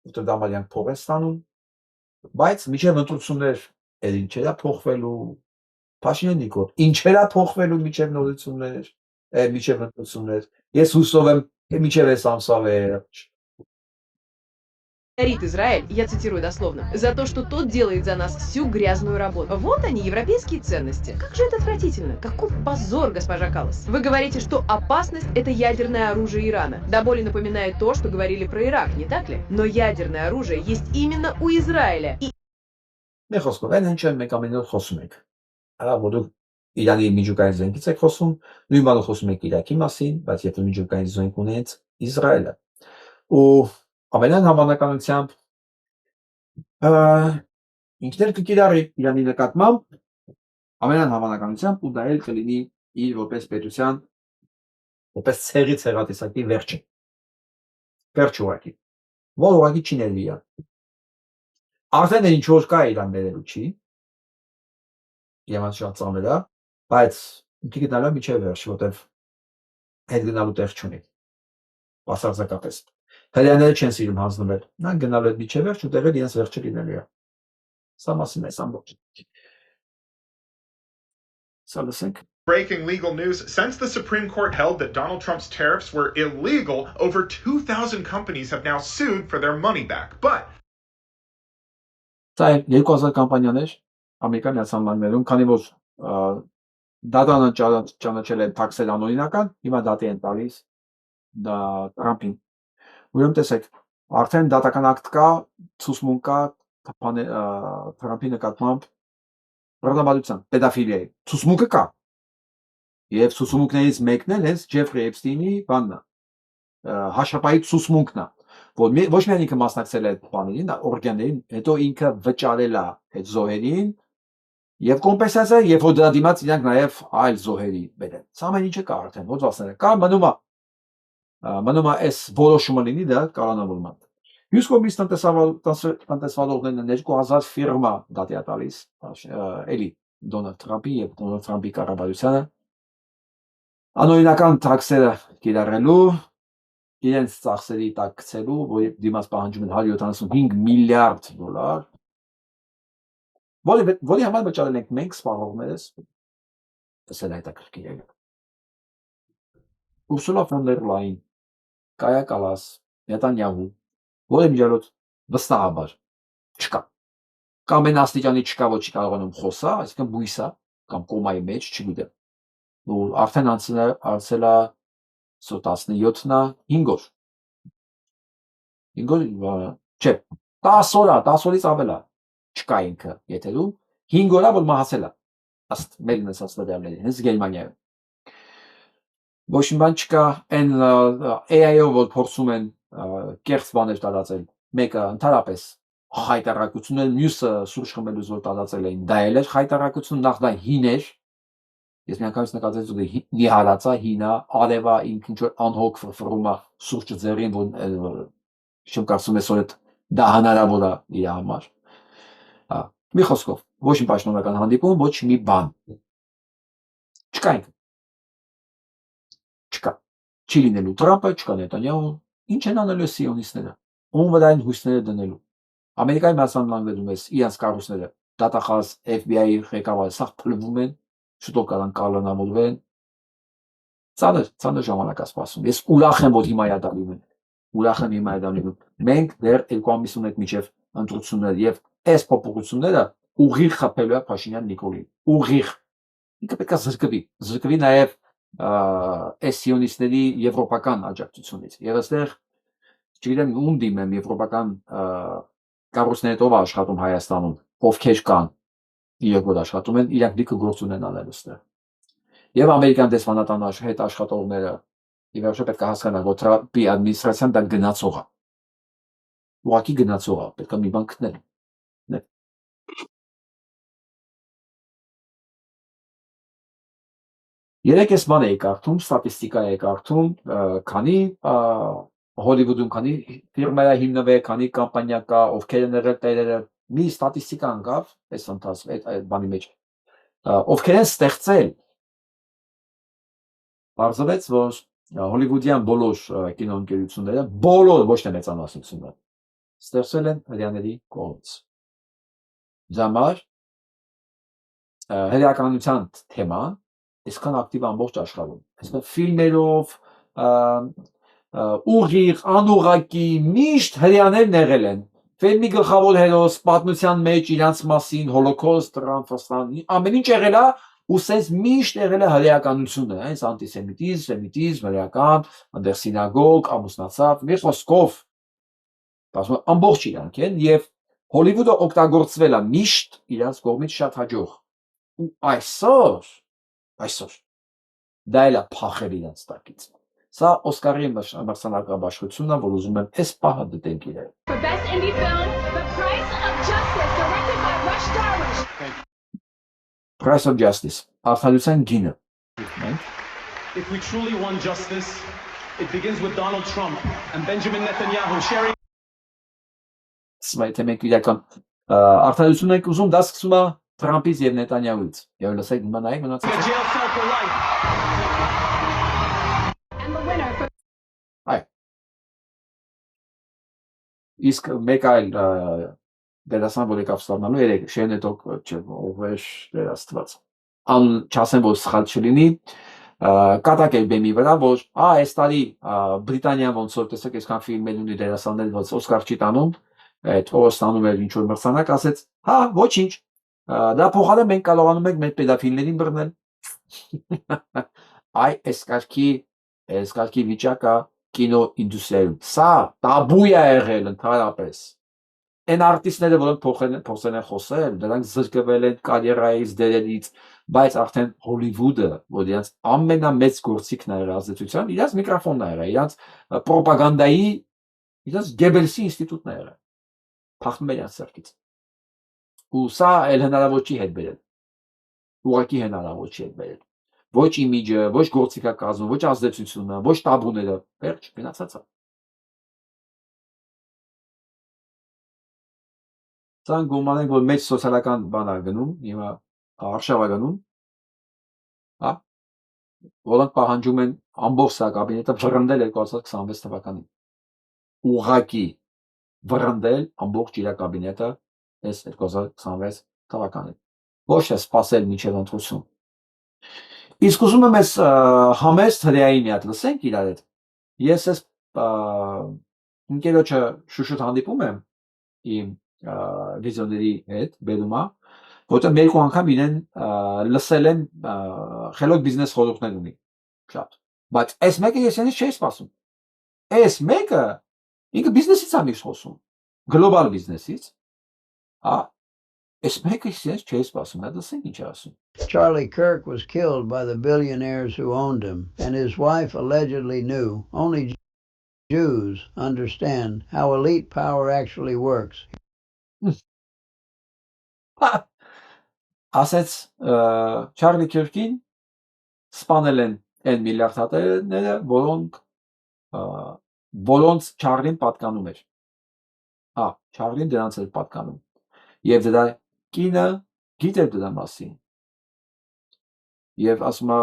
որտեղ դամալյան փող են ստանում, բայց միջև ընտրություններ էլ ինչերա փոխվելու, Փաշինյան Նիկոլ, ինչերա փոխվելու միջև նորություններ, միջև ընտրություններ, ես հուսով եմ, միջև այս ամսավը Израиль, я цитирую дословно, за то, что тот делает за нас всю грязную работу. Вот они, европейские ценности. Как же это отвратительно. Какой позор, госпожа Каллас. Вы говорите, что опасность – это ядерное оружие Ирана. До боли напоминает то, что говорили про Ирак, не так ли? Но ядерное оружие есть именно у Израиля. И... Не խոսքով, այն ինչ են մեկ ամենով խոսում եք։ Հա, որ դուք Իրանի միջուկային զենքից եք խոսում, նույն բանը խոսում եք Իրաքի մասին, բայց եթե միջուկային զենք ունենց Իսրայելը։ Ու ամենայն հավանականությամբ ինքներ կկիրառի Իրանի նկատմամբ ամենայն հավանականությամբ ու դա էլ կլինի իր որպես պետության որպես ցեղի ցեղատեսակի վերջը։ Վերջ ուղղակի։ Որ ուղղակի չի ներվի։ Արդեն ինչ որ կա Իրան ներելու չի։ Եվ շատ ծանր է, բայց ինքը գնալու միջև վերջ, որտեվ հետ գնալու տեղ չունի։ Բացարձակապես։ Հրեաները չեն սիրում հանձնվել, նա գնալու այդ միջև վերջ ու տեղը իրենց վերջը լինելու է։ Սա մասին է ամբողջ։ Սա լսենք։ Breaking legal news, since the Supreme Court held that Donald Trump's tariffs were illegal, over 2,000 companies have now sued for their money back. But Սա 2000 կամպանիաներ Ամերիկան Միացյալ Նահանգներում, քանի որ դատանը ճանաչել է թաքսել անօրինական, հիմա դատի են տալիս Տրամփին։ Ուրեմն տեսեք, արդեն դատական ակտ կա, ցուցմունք կա Տրամփի նկատմամբ ռազմավարության, պետաֆիլիայի, ցուցմունքը կա։ Եվ ցուցմունքներից մեկն էլ հենց Ջեֆրի Էփստինի բանն է, հաշապայի ցուցմունքն է, որ ոչ միայն ինքը մասնակցել է այդ բաներին, օրգաններին, հետո ինքը վճարել է այդ զոհերին եւ կոմպենսացիա, եւ որ դրա դիմաց իրանք նաեւ այլ զոհերի բերեն։ Սա ամեն ինչը կա արդեն, հոդվածները կա, մնում է այս որոշումը լինի դա կանոնավորման։ Մյուս կողմից տնտեսվալողներն 2000 ֆիրմա դատի տալիս, էլի Դոնալդ Թրամփի եւ Դոնալդ Թրամփի կառավարությանը անօրինական թաքսերը կիրառելու, իրենց ծախսերի տակ գցելու, որ դիմաց պահանջում են 175 միլիարդ դոլար, որի համար վճարել ենք մենք սպառողներս, ասել հետաքրքիր է։ Ուրսուլա ֆոն դեր Լայն, Կայա Կալաս, Նետանյահու, որը միջալոց վստահաբար չկա։ Կամ այն աստիճանի չկա, որ չի կարողանում խոսա, այսինքն բույս է, կամ կոմայի մեջ, չգիտեմ։ Ու արդեն անցել է 17-նա 5 օր։ 5 օր, չէ, 10 օր է, 10 օրից ավել է, չկա ինքը եթերում, 5 օր է, որ մահացել է, աստ մերին ես ասլադյամների, հենց Գերմանիայում։ Ոչ մի բան չկա, այն AI-ով, որ փորձում են կեղծ բաներ տարածել, մեկը ընդհանրապես խայտարակություն էր, մյուսը սուրճ խմելուց որ տարածել էին, դա էլ էր խայտարակություն, նախ դա հին էր, Ես միանգամից նկատեցի որ նիհարացա հինա արևա ինքն ինչ որ անհոգ ֆրֆրումա սուրճը ձերին որ չեմ կարծում ես որ դա հնարավոր է իր համար մի խոսքով ոչ մի պաշտոնական հանդիպում ոչ մի բան չկա չի լինելու Թրամփը չկա Նետանյահու ինչ են անելու սիոնիստները ում վրա են հույսները դնելու Ամերիկայի մասան լանգում ես իրանց կառույցները դատախազ FBI ղեկավարը սա փլվում են շուտով կարան կալանավորվեն ծանր ժամանակ է սպասում ես ուրախ եմ որ հիմա է դա լինում մենք դեռ 2 ամիս ունենք մինչև ընտրությունները եւ այս փոփոխությունները ուղիղ խփելու է Փաշինյան Նիկոլին ուղիղ ինքը պետք է զրկվի նաեւ այս սիոնիստների եվրոպական աջակցությունից եւ այստեղ չգիտեմ ում դիմեմ եվրոպական կառույցներով աշխատում Հայաստանում ովքեր կան իրոք աշխատում են իրանք լիքը գործ ունեն անել այստեղ եւ ամերիկյան դեսպանատան հետ աշխատողները ի վերջո պետք է հասկանան որ Թրամփի ադմինիստրացիան դա գնացող է ուղղակի գնացող է պետք է մի բան գտնել Երեք ես բան էի կարդում ստատիստիկա էի կարդում քանի Հոլիվուդում քանի ֆիրմա հիմնվել քանի կամպանիա կա ովքեր են եղել տերերը մի ստատիստիկա անգավ այս ընթացքում այդ բանի մեջ ովքեր են ստեղծել բարձրացեց որ հոլիվուդյան բոլոր կինոընկերությունները բոլոր ոչ թե մեծամասնությունը ստեղծել են հрьяաների կողմից ժամար հրեականության թեման այսքան ակտիվ ամբողջ աշխարհում այսինքն ֆիլմերով ուղիղ անուղակի միշտ հрьяաներն եղել են ֆիլմի գլխավոր հերոս պատմության մեջ իրանց մասին հոլոկոստ Ռամֆաստան ամեն ինչ եղել է ու սենց միշտ եղել է հրեականությունը այս անտիսեմիտիզմ հրեական այնտեղ սինագոգ ամուսնացավ մի խոսքով ասում ամբողջ իրանք են եւ Հոլիվուդը օգտագործվել է միշտ իրանց կողմից շատ հաջող ու այսօր դա էլ է փախել իրանց տակից սա Օսկարի մրցանակաբաշխությունն է որ ուզում եմ այս պահը դիտենք իրեն For Best Indie Film, The Price of Justice, directed by Rush Darwish. Price of Justice Արդարության գինը If we truly want justice, it begins with Donald Trump and Benjamin Netanyahu sharing Սմայթ մենք իրական արդարություն ենք ուզում դա սկսում է Թրամփից եւ Նետանյահուից եւ լսեք հիմա նայեք մնացած Իսկ մեկ այլ դերասան որ եկավ ստանալու երեք շենետոք ովեր դերաստված չասեմ որ սխալ չլինի կատակ էր բեմի վրա որ այս տարի Բրիտանիան ոնց որ տեսեք այսքան ֆիլմեր ունի դերասաններ ոնց Օսկար չի տանում այդ ով ստանում էր ինչ որ մրցանակ ասեց հա ոչինչ դա փոխարեն մենք կարողանում ենք մեր պեդոֆիլներին բռնել այս կարգի վիճակը կինո ինդուստրիայում սա տաբու է եղել ընդհանրապես այն արտիստները որոնք փոխել են խոսել դրանք զրկվել են կարիերայից դերերից բայց արդեն Հոլիվուդը որ իրաց ամենամեծ գործիքն է ազդեցության իրաց միկրոֆոնն է եղել իրաց պրոպագանդայի իրաց Գեբելսի ինստիտուտն է եղել փախնում է իրաց սրտից ու սա էլ հնարավոր չի հետ բերել ուղղակի հնարավոր չի հետ բերել ոչ իմիջը ոչ գործիքակազմը ոչ ազդեցությունը ոչ տաբուները վերջ գնացած է Սան գոմանենք որ մեծ սոցիալական բան է գնում հիմա արշավ է գնում հա որոնք պահանջում են ամբողջ սա կաբինետը վռնդել 2026 թվականին ուղղակի վռնդել ամբողջ իր կաբինետը այս 2026 թվականին ոչ թե սпасել միջև ընտրություն իսկ ուզում եմ այս համեստ հրեայի մի հատ լսենք իրար հետ ես այս ընկերոջը շուշուտ հանդիպում եմ իմ վիզիոների հետ բերումա որտեղ երկու անգամ իրեն լսել են խելոք բիզնես խորհուրդներ ունի շատ բայց այս մեկը ես ինձ չէի սպասում այս մեկը ինքը բիզնեսից է միշտ խոսում գլոբալ բիզնեսից հա այս մեկը ես չէի սպասում դա լսենք ինչ է ասում Charlie Kirk was killed by the billionaires who owned him and his wife allegedly knew only Jews understand how elite power actually works ասեց Չարլի Քիրքին սպանել են այն միլիարդատերները, որոնց Չարլին պատկանում էր։ Չարլին դրանց էր պատկանում։ Եվ դրա կինը գիտեր դրա մասին։ Եվ ասում է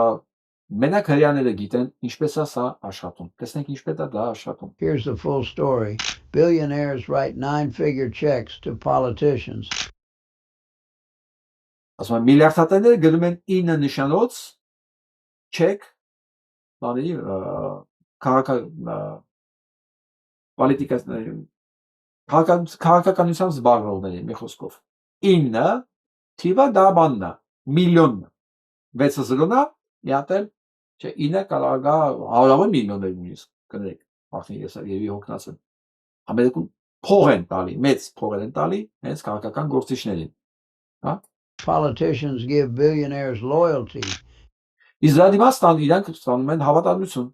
մենակ հрьяաները գիտեն ինչպես է սա աշխատում։ Տեսնենք ինչպես է դա աշխատում։ Here's the full story. Billionaires write 9-figure checks to politicians. Ասում է միլիարդատերները գրում են 9 նշանոց չեկ բանի քաղաքականությամբ զբաղվողների մի խոսքով 9 թիվը դա բանն է միլիոն 6 զրոնա յատել չէ 9 կարող է հարյուրավոր միլիոններ նույնիսկ կներեք արդեն ես եւի հոգնածեմ ամերիկում փող են տալի մեծ փողեր են տալի հենց քաղաքական գործիչներին հա Politicians give billionaires loyalty. Իսրայելի մասն իրանք ստանում են հավատարմություն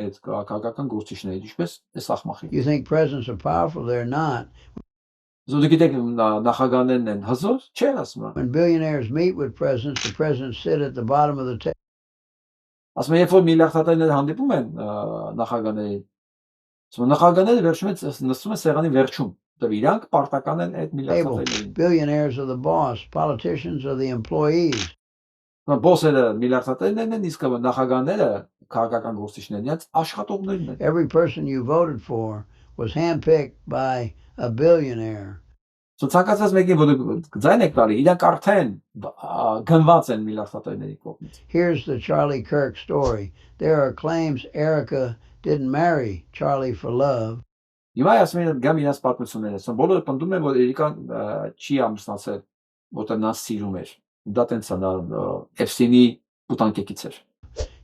այդ քաղաքական գործիչների ինչպես էս ախմախի You think presidents are powerful, they're not. Զուտ գիտեք նախագահներն են հզոր չէ ասում When billionaires meet with presidents, the presidents sit at the bottom of the table. Ասում երբ որ միլիարդատերները հանդիպում են նախագահներին ասում նախագահները վերջում են նստում են սեղանի վերջում դեռ իրանք պարտական են այդ միլիարդատերներին Billionaires are the boss, politicians are the employees. Բոսերը միլիարդատերներն են իսկ նախագահները քաղաքական գործիչներն են աշխատողներն են Every person you voted for was handpicked by a billionaire. Ցանկացած մեկին որ ձայն եք տալի իրանք արդեն գնված են միլիարդատերների կողմից Here's the Charlie Kirk story. There are claims Erica didn't marry Charlie for love. Հիմա ասում են գամ իրաց պատմությունները ասում բոլորը պնդում են որ Էրիկան չի ամուսնացել որտեղ նա սիրում էր դա տենց է նա Էփստինի պուտանկեկից էր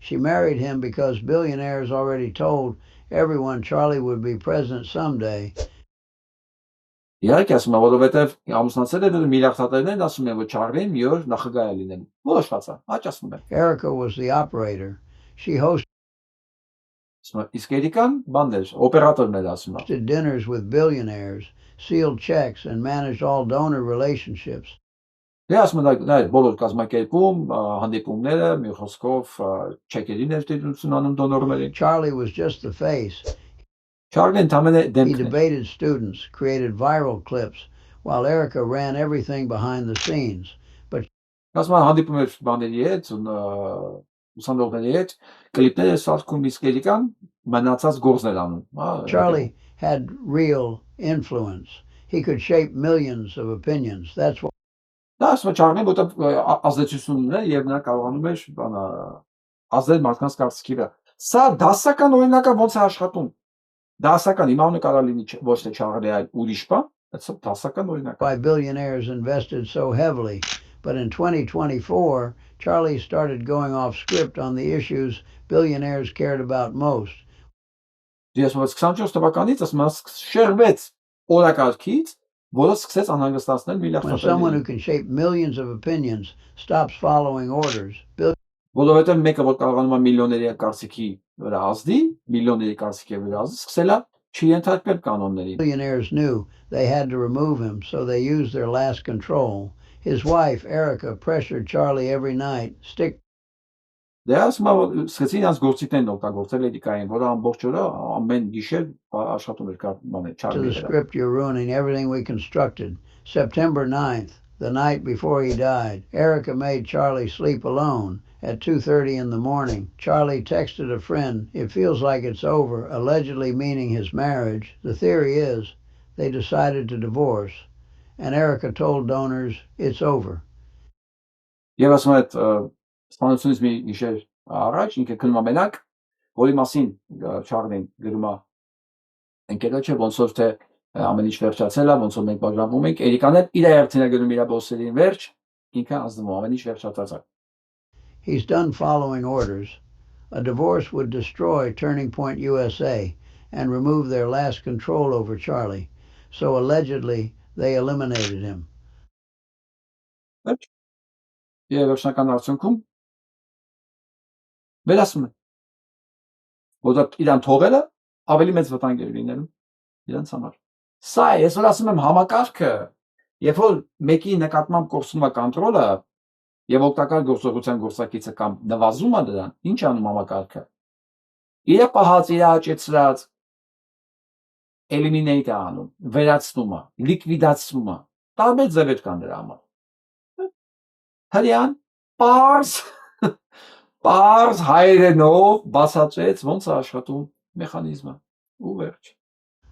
She married him because billionaires already told everyone Charlie would be president someday. Իհարկե ասում եմ որովհետև ամուսնացել է միլիարդատերներն ասում են որ Չարլին մի օր նախագահ է լինելու որոշված է հաճ ասում են Erica was the operator. She hosted իսկ Էրիկան բանն էր օպերատորն էր ասում dinners with billionaires, sealed checks and managed all donor relationships. Դե ասում են նա բոլոր կազմակերպում հանդիպումները մի խոսքով չեկերի ներդրություն անում դոնորներին Charlie was just the face. Charlie He debated students, created viral clips, while Erica ran everything behind the scenes. But ասում են հանդիպում էր բաների հետ ուսանողների հետ կլիպներ սարքում իսկ Էրիկան մնացած գործներ անում Charlie had real influence. He could shape millions of opinions. That's what Դա ասում է Չարլին որտեղ ազդեցություն ունի եւ նա կարողանում էր ազդել մարդկանց կարծիքի վրա Սա դասական օրինակը ոնց է աշխատում Դասական հիմա ունի կարող լինի ոչ թե Չարլի այլ ուրիշ բան դա դասական օրինակ Why billionaires invested so heavily. But in 2024, Charlie started going off script on the issues billionaires cared about most. Ես ոնց 24 թվականից ասում եմ շեղվեց օրակարգից որը սկսեց անհանգստացնել When someone who միլիարդատերներին can shape millions of opinions stops following orders, Որովհետև մեկը որ կարողանում է միլիոների կարծիքի վրա ազդի միլիոների կարծիքի վրա ազդի սկսել է չի ենթարկվել կանոններին billionaires knew they had to remove him, so they used their last control. His wife, Erica, pressured Charlie every night, stick Դե ասում եմ որ սկսեցին իրաց գործիքներն օգտագործել Էրիկային որը ամբողջ օրը ամեն գիշեր աշխատում էր բանը to Չարլի the script, you're ruining everything we constructed. September 9th, the night before he died, Erica made Charlie sleep alone. At 2:30 in the morning, Charlie texted a friend, "It feels like it's over," allegedly meaning his marriage. The theory is they decided to divorce, and Erica told donors, "It's over." Եվ ասում եմ այդ սպանությունից մի գիշեր առաջ ինքը քնում է մենակ որի մասին Չարլին գրում է ընկերոջը ոնց որ թե ամեն ինչ վերջացել է ոնց որ մենք բաժանվում ենք Էրիկան էլ իր երթին է գրում իր բոսերին վերջ ինքը ազդում ամեն ինչ վերջացած է He's done following orders. A divorce would destroy Turning Point USA and remove their last control over Charlie. So allegedly, they eliminated him. Եվ վերջնական արդյունքում վերասում է որտեղ իրան թողելը ավելի մեծ վտանգ էր լինելու իրանց համար Սա է ես որ ասում եմ համակարգը երբ որ մեկի նկատմամբ կորսում է կոնտրոլը եւ օգտակար գործողության գործակիցը կամ նվազում է դրան, ինչ անում համակարգը։ Իր պահած, իր աճեցրած eliminate է անում, վերացնում է, լիկվիդացնում է։ Տարբեր ձևեր կան դրա համար։ Հրյան պարզ հայերենով բացատրեց ոնց է աշխատում մեխանիզմը ու վերջ։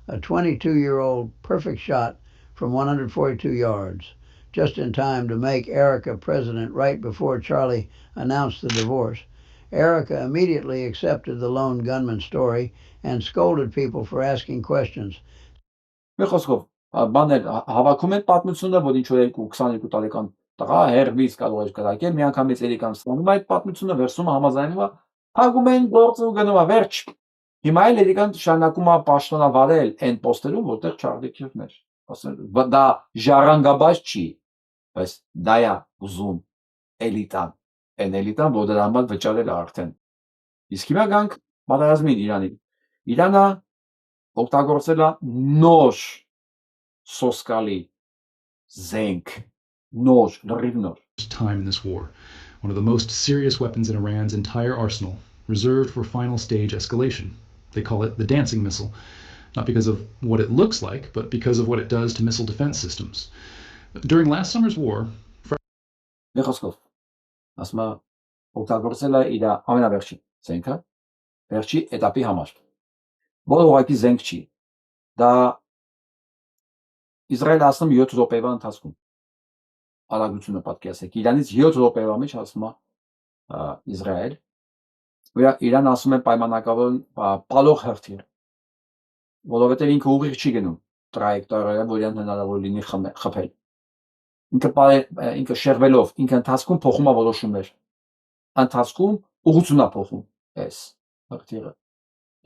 A 22-year-old perfect shot from 142 yards, just in time to make Erica president right before Charlie announced the divorce. Erica immediately accepted the lone gunman story and scolded people for asking questions. Մի խոսքով, բաներ հավաքում են պատմությունը, որ ինչ որ 22 տարեկան տղա հերբից կարող էր կրակել, միանգամից երիկան ստանում այդ պատմությունը վերցնում է համաձայնում է, հագում են գործը ու գնում է վերջ։ Հիմա էլ երիկան շարունակում է պաշտոնավարել այն պոստերում, որտեղ Չարլի Քիրքն էր։ Դա ժառանգաբար չի, բայց դա է ուզում էլիտան, այն էլիտան, որ դրա համար վճարել է արդեն։ Իսկ հիմա գանք պատերազմին Իրանին։ Իրանը օգտագործել է նոր սոսկալի զենք, նոր, լրիվ նոր։ Time in this war, one of the most serious weapons in Iran's entire arsenal, reserved for final stage escalation. They call it the dancing missile, not because of what it looks like, but because of what it does to missile defense systems. During last summer's war, Մեխոսկով, ասում է օգտագործել է իր ամենավերջին զենքը, վերջի էտապի համար, որը ուղղակի զենք չի, դա Իսրայելը ասում 7 րոպեվա ընթացքում, արագությունը պատկերացրեք, Իրանից 7 րոպեվա մեջ ասում է Իսրայել, Իրան ասում է պայմանական պալող հրթիռ, որովհետև ինքը ուղիղ չի գնում տրայեկտորիայով, որ իրան հնարավոր լինի խփել։ Ինքը շեղվելով, ինքը ընթացքում փոխում է որոշումներ, ընթացքում ուղղություն է փոխում այս հրթիռը։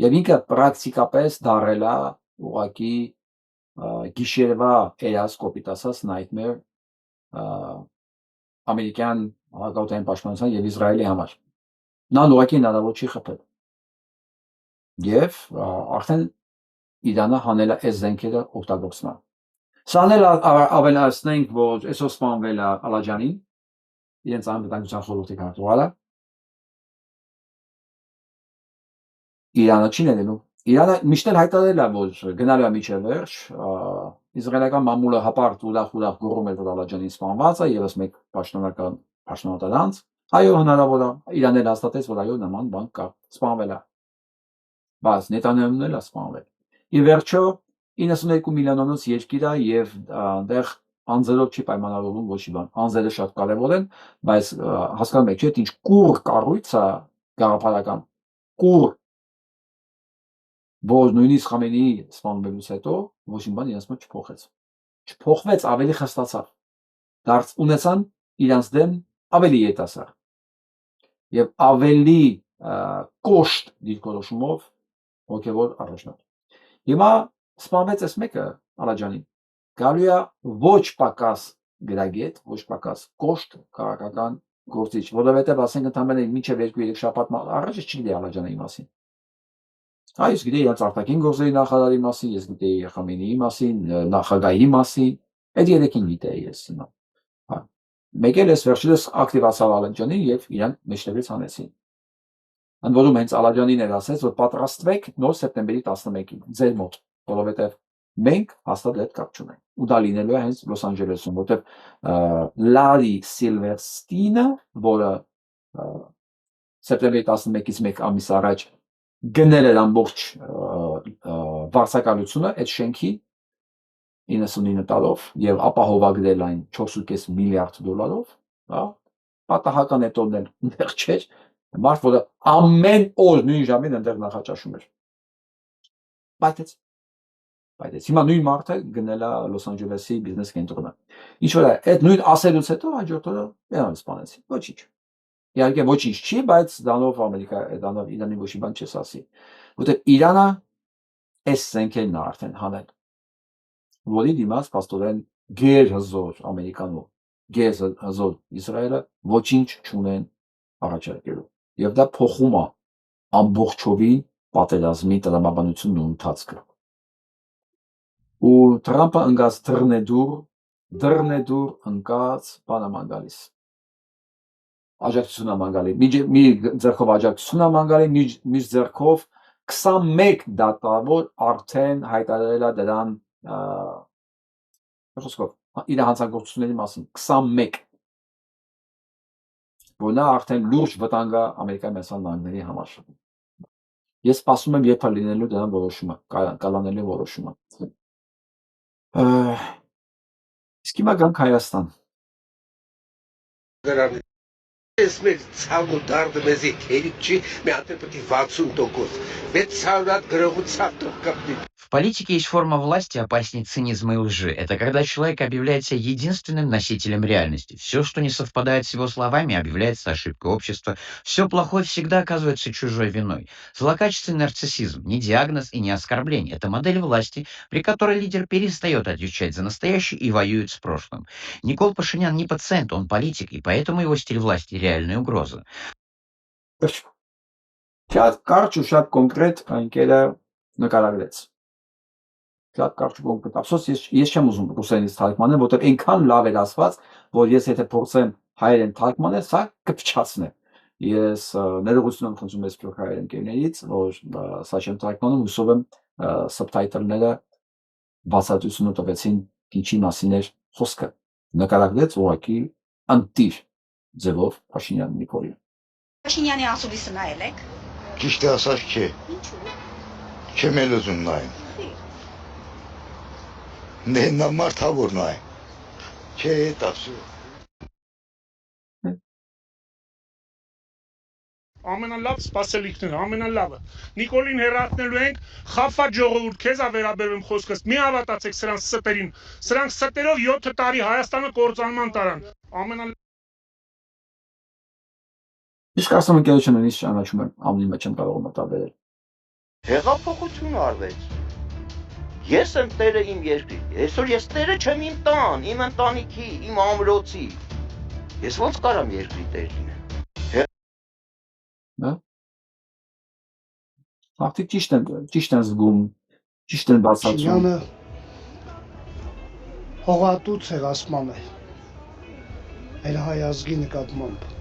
Եվ ինքը պրակտիկապես դարել է ուղղակի գիշերվա էրած կոպիտ ասած nightmare ամերիկյան հակաօդային պաշտպանության եւ Իսրայելի համար։ Նա ուղղակի հնարավոր չի խփել։ Եվ արդեն Իրանը հանել է այս զենքերը օգտագործման։ Սան էլ ավելացնենք, որ այսօր սպանվել է Ալաջանին, իրենց անվտանգության խորհրդի քարտուղարը։ Իրանը չի ներենում։ Իրանը միշտ էլ հայտարարել է, որ գնալու է միջև վերջ, իսրայելական մամուլը հապարտ ուրախ գոռում էր, որ Ալաջանին սպանված է, եւս մեկ պաշտոնական պաշտոնատարանց։ Այո, հնարավոր է։ Իրանն էլ հաստատեց, որ այո, նման բան կա, սպանվել է։ Բայց Նետանյահուն էլ է սպանվել։ Ի վերջո 92 միլիոնանոց երկիր է եւ այնտեղ անձերով չի պայմանավորվում ոչ մի բան։ Անձերը շատ կարեւոր են, բայց հասկանում եք, չէ՞, ինչ կուռ կառույց է գաղափարական։ Կուռ, որ նույնիսկ Խամենեի սպանվելուց հետո ոչ մի բան իրենց մոտ չփոխեց։ Չփոխվեց, ավելի խստացավ։ Դարձ ունեցան իրենց դեմ ավելի ետասար եւ ավելի կոշտ դիրքորոշումով հոգեվոր առաջնորդ։ Հիմա սպանվեց այս մեկը Ալաջանին։ Գալու է ոչ պակաս գրագետ, ոչ պակաս կոշտ քաղաքական գործիչ, որովհետև ասենք ընդամենը մինչև 2-3 շաբաթ առաջ չգիտեի Ալաջանի մասին։ Այս գիտեի իրաց արտաքին գործերի նախարարի մասին, ես գիտեի Խամենեի մասին, նախագահի մասին, այդ երեքին գիտեի ես հիմա։ Մեկ էլ էս վերջերս ակտիվացավ Ալաջանին եւ իրան մեջտեղից հանեցին։ Ընդ որում հենց Ալաջանին էր ասեց, որ պատրաստվեք նոր սեպտեմբերի 11-ին ձեր մոտ, որովհետեւ մենք հաստատ այդ կապ չունենք։ Ու դա լինելու է հենց Լոս Անջելեսում, որտեղ Լարի Սիլվերստինը, որը սեպտեմբերի 11-ից մեկ ամիս առաջ գնել էր ամբողջ վարձակալությունը այդ շենքի 99 տարով եւ ապահովագրել այն 4.5 միլիարդ դոլարով, հա, պատահական է տոնել դեռ չէր, մարդ որը ամեն օր նույն ժամին այնտեղ նախաճաշում էր։ Բայց հիմա նույն մարդը գնել է Լոս Անջելեսի բիզնես կենտրոնը։ Ինչ որ է, այդ նույն ասելուց հետո հաջորդ օրը իրան սպանեցին։ Ոչինչ։ Իհարկե ոչինչ չի, բայց դանով Ամերիկա, դանով Իրանի ոչ մի բան չես ասի։ Որտեղ Իրանը այս զենքերն է արդեն հանել։ Որի դիմաց փաստորեն գերհզոր Ամերիկանու, գերհզոր Իսրայելը ոչինչ չունեն առաջարկելու։ Եվ դա փոխում է ամբողջովին պատերազմի տրամաբանությունն ու ընթացքը։ Ու Թրամփը ընկած դռնեդուր ընկած բանաման գալիս։ աջակցություն է ման գալի, մի ձեռքով աջակցություն է ման գալի, մյուս ձեռքով 21 դատավոր արդեն հայտարարել է դրան իր հանցագործությունների մասին 21, որ նա արդեն լուրջ վտանգ է Ամերիկայի Միացյալ Նահանգների համար։ Ես սպասում եմ երբ է լինելու դրան որոշումը, կալանելու որոշումը։ Իսկ հիմա գանք Հայաստան։ Ես մեր ցավն ու դարդը մեզի թերիկ չի, մի հատ պետք է 60%, 600 հատ գրողությամբ թող կապնի։ В политике есть форма власти, опаснее цинизма и лжи. Это когда человек объявляет себя единственным носителем реальности. Все, что не совпадает с его словами, объявляется ошибкой общества. Все плохое всегда оказывается чужой виной. Злокачественный нарциссизм не диагноз и не оскорбление. Это модель власти, при которой лидер перестает отвечать за настоящее и воюет с прошлым. Никол Пашинян не пациент, он политик, и поэтому его стиль власти – реальная угроза. Շատ կարճ ու շատ կոնկրետ ընկերը նկարագրեց։ Շատ կարճ ու կոնկրետ։ Ափսոս ես չեմ ուզում ռուսերենից թարգմանել, որտեղ այնքան լավ էր ասված, որ ես եթե փորձեմ հայերեն թարգմանել, սա կփչացնե։ Ես ներողություն եմ խնդրում ես փոքր հայերեն ընկերներից, որ սա չեմ թարգմանում, հուսով եմ սբտայտլները բացատրություն տվեցին ինչի մասին էր խոսքը։ Նկարագրեց ուղղակի անտիր ձևով Փաշինյան Նիկոլին։ Փաշինյանի ասուլիսը նայել եք։ Ճիշտ ասած չէ։ Ինչու՞։ Չեմ էլ ուզում նայեմ։ Նա մարդավոր նայ։ Չէ, տասու։ Ամենալավ սպասելիքն է, ամենալավը։ Նիկոլին հեռացնելու ենք, խափած ժողովուրդ, քեզ ա վերաբերվում խոսքս։ Մի հավատացեք սրանց ստերին։ Սրանք ստերով 7 տարի Հայաստանը կործանման տարան։ Իսկ ասում ընկերությունը ինձ ճանաչում եմ, ամնի մեջ եմ կարող մտաբերել։ Հեղափոխություն արվեց։ Ես եմ տերը իմ երկրի։ Այսօր ես տերը չեմ իմ տան, իմ ընտանիքի, իմ ամրոցի։ Ես ոնց կարամ երկրի տեր լինեմ։ Հա։ Արդի ճիշտ են զգում, ճիշտ են բացացում։ Փաշինյանը հողատու ցեղասման է։ Այլ հայ ազգի նկատմամբ։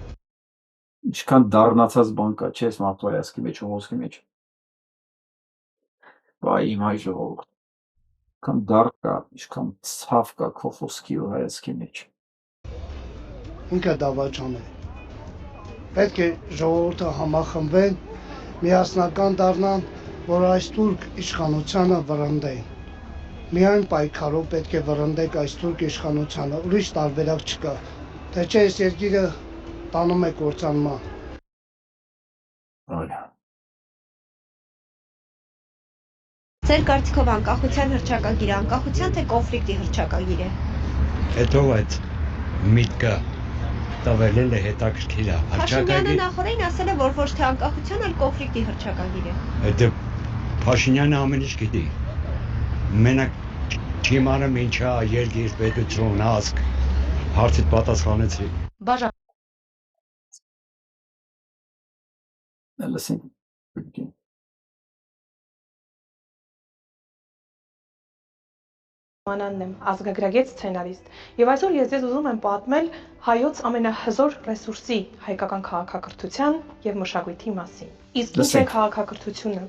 Ինչքան դառնացած բան կա, չես մարդու հայացքի մեջ, հողոսքի մեջ։ Վայ իմ հայ ժողովուրդ։ Ինչքան դառ կա, ինչքան ցավ կա քո խոսքի ու հայացքի մեջ։ Ինքը դավաճան է։ Պետք է ժողովուրդը համախմբեն, միասնական դառնան, որ այս թուրք իշխանությանը վռնդեն։ Միայն պայքարով պետք է վռնդեք այս թուրք իշխանությանը, ուրիշ տարբերակ չկա։ Թե չէ այս երկիրը տանում է կործանման։ Այո։ Ձեր կարծիքով անկախության հռչակագիրը անկախության թե կոնֆլիկտի հռչակագիր է։ Հետո այդ միտքը տվելել է հետաքրքիր է։ Փաշինյանը նախորդին ասել է, որ ոչ թե անկախության, այլ կոնֆլիկտի հռչակագիր է։ Այդ Փաշինյանը ամեն ինչ գիտի։ Մենակ չիմանում ինչա երկիր, պետություն, ազգ։ Հարցիդ պատասխանեցի։ Բաժան Լսենք։ Մանանն եմ, ազգագրագետ սցենարիստ, եւ այսօր ես ձեզ ուզում եմ պատմել հայոց ամենահզոր ռեսուրսի հայկական քաղաքակրթության եւ մշակույթի մասին։ Իսկ ինչ է քաղաքակրթությունը։